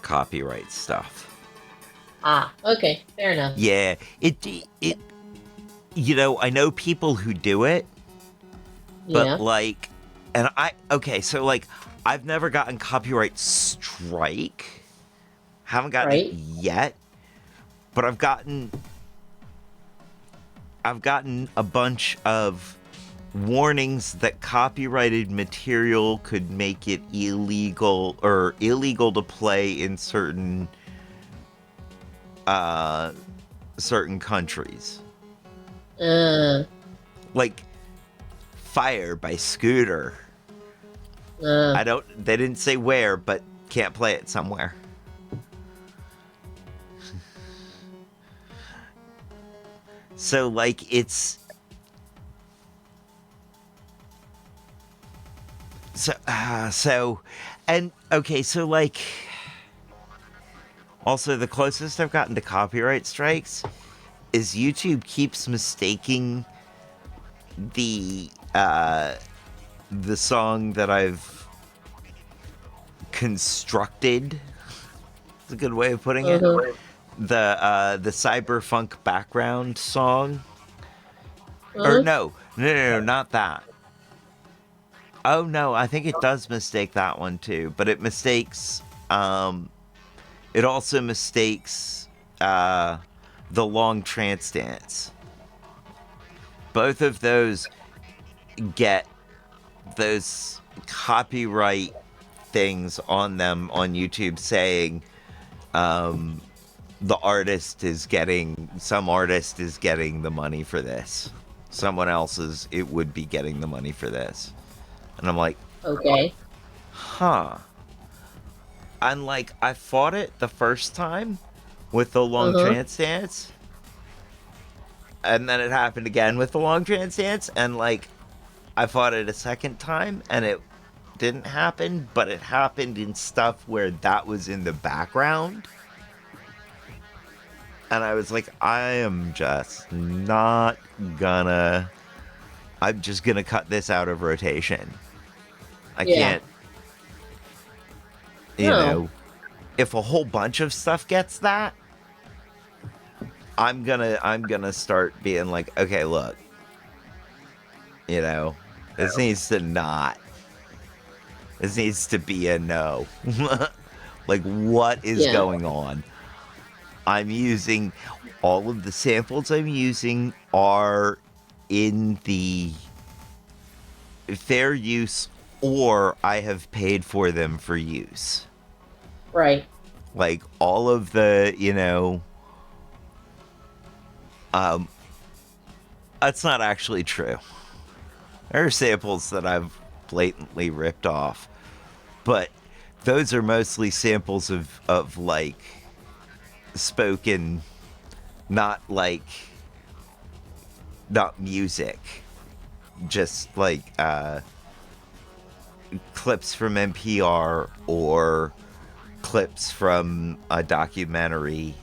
copyright stuff. Ah, okay, fair enough. Yeah, it you know, I know people who do it, but Yeah. like, and so like, I've never gotten copyright strike. Haven't gotten Right. it yet, but I've gotten a bunch of warnings that copyrighted material could make it illegal to play in certain countries. Like Fire by Scooter. They didn't say where, but can't play it somewhere. So like And okay, so like, also the closest I've gotten to copyright strikes is YouTube keeps mistaking the song that I've constructed. It's a good way of putting it. The cyberpunk background song. Or no, not that. Oh no, I think it does mistake that one too, but it mistakes. It also mistakes the long trance dance. Both of those get those copyright things on them on YouTube saying some artist is getting the money for this. Someone else's, it would be getting the money for this. And I'm like, Okay. huh. And like, I fought it the first time with the long trance dance. And then it happened again with the long trance dance. And like, I fought it a second time and it didn't happen, but it happened in stuff where that was in the background. And I was like, I'm just gonna cut this out of rotation. I can't, you know, if a whole bunch of stuff gets that, I'm gonna start being like, okay, look, you know, this needs to be a no. Like, what is going on? I'm using, all of the samples I'm using are in the fair use, or I have paid for them for use. Right. Like, all of the, you know, that's not actually true. There are samples that I've blatantly ripped off, but those are mostly samples of like, spoken, not music, just like clips from NPR or clips from a documentary,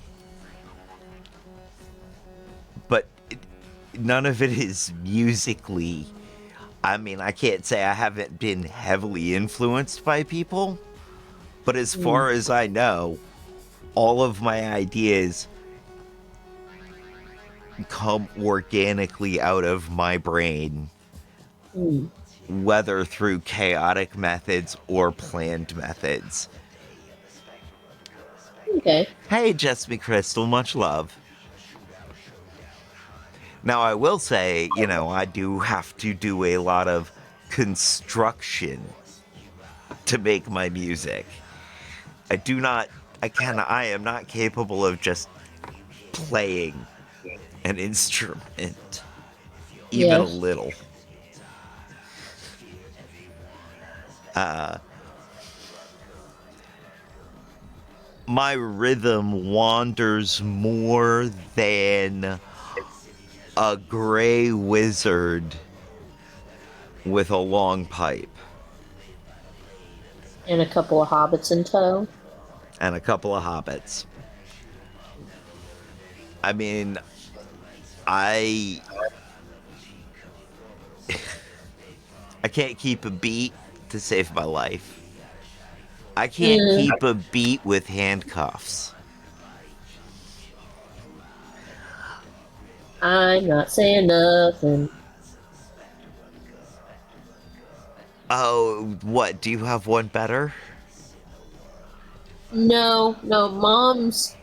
but none of it is musically, I mean, I can't say I haven't been heavily influenced by people, but as far as I know, all of my ideas come organically out of my brain, whether through chaotic methods or planned methods. Okay. Hey, Jess McChrystal, much love. Now, I will say, you know, I do have to do a lot of construction to make my music. I am not capable of just playing an instrument, even a little. My rhythm wanders more than a gray wizard with a long pipe. And a couple of hobbits in tow. And a couple of hobbits. I mean, I can't keep a beat to save my life. I can't keep a beat with handcuffs. I'm not saying nothing. Oh, what? Do you have one better? No. Mom's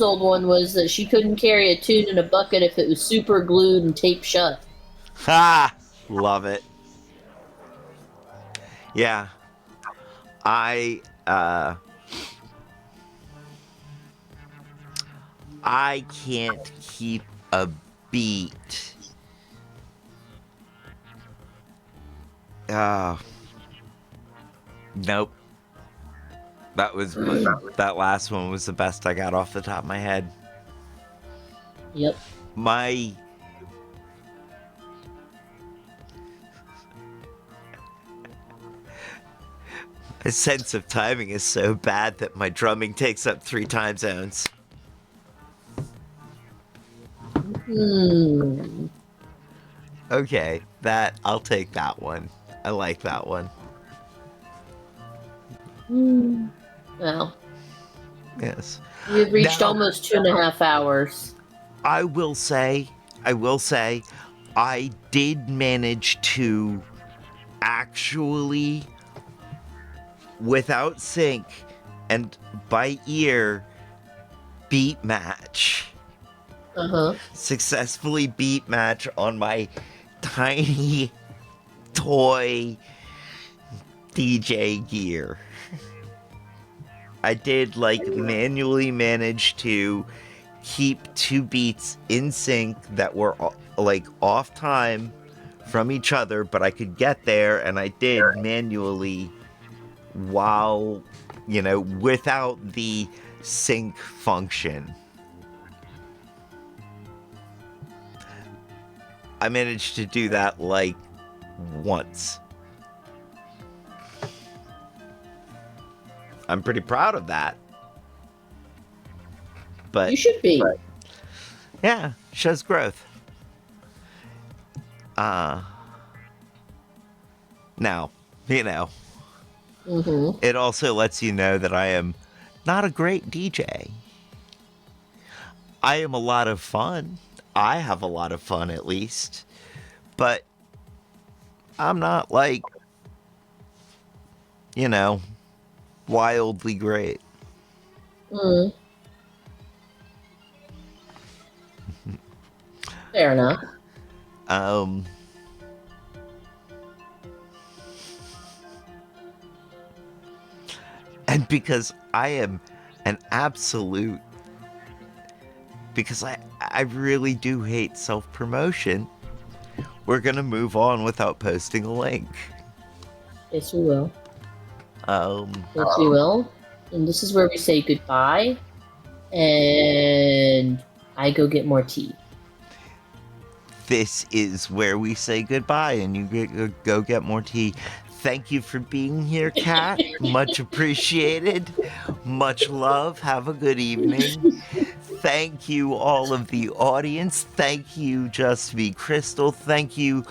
old one was that she couldn't carry a tune in a bucket if it was super glued and taped shut. Ha! Love it. Yeah. I can't keep a beat. Nope. That last one was the best I got off the top of my head. Yep. My sense of timing is so bad that my drumming takes up 3 time zones. Okay, I'll take that one. I like that one. Well, Yes. we've reached Now- almost 2.5 hours. I will say, I did manage to actually, without sync and by ear, beat match. Successfully beat match on my tiny toy DJ gear. I did manually manage to keep 2 beats in sync that were off time from each other, but I could get there, and I did manually while, without the sync function. I managed to do that once. I'm pretty proud of that. But You should be. yeah, shows growth. Now, it also lets you know that I am not a great DJ. I am a lot of fun. I have a lot of fun, at least. But I'm not wildly great. Fair enough. And because I am an absolute, because I really do hate self-promotion, we're gonna move on without posting a link. Yes, we will. Yes, we will. And this is where we say goodbye. And I go get more tea. This is where we say goodbye, and you go get more tea. Thank you for being here, Kat. Much appreciated. Much love. Have a good evening. Thank you, all of the audience. Thank you, Just Me Crystal. Thank you,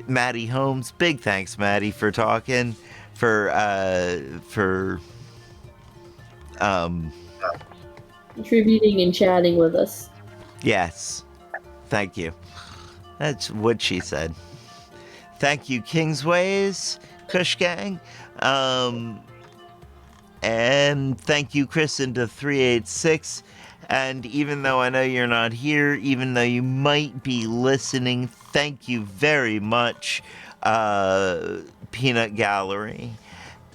Maddie Holmes. Big thanks, Maddie, for talking. For contributing and chatting with us. Yes. Thank you. That's what she said. Thank you, Kingsways, Kush Gang. And thank you, Chris into 386. And even though I know you're not here, even though you might be listening, thank you very much, Peanut Gallery,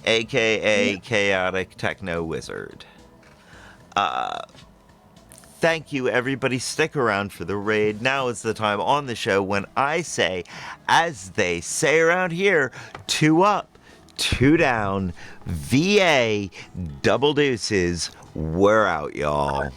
aka Chaotic Techno Wizard. Thank you, everybody. Stick around for the raid. Now is the time on the show when I say, as they say around here, 2 up, 2 down, VA, double deuces. We're out, y'all.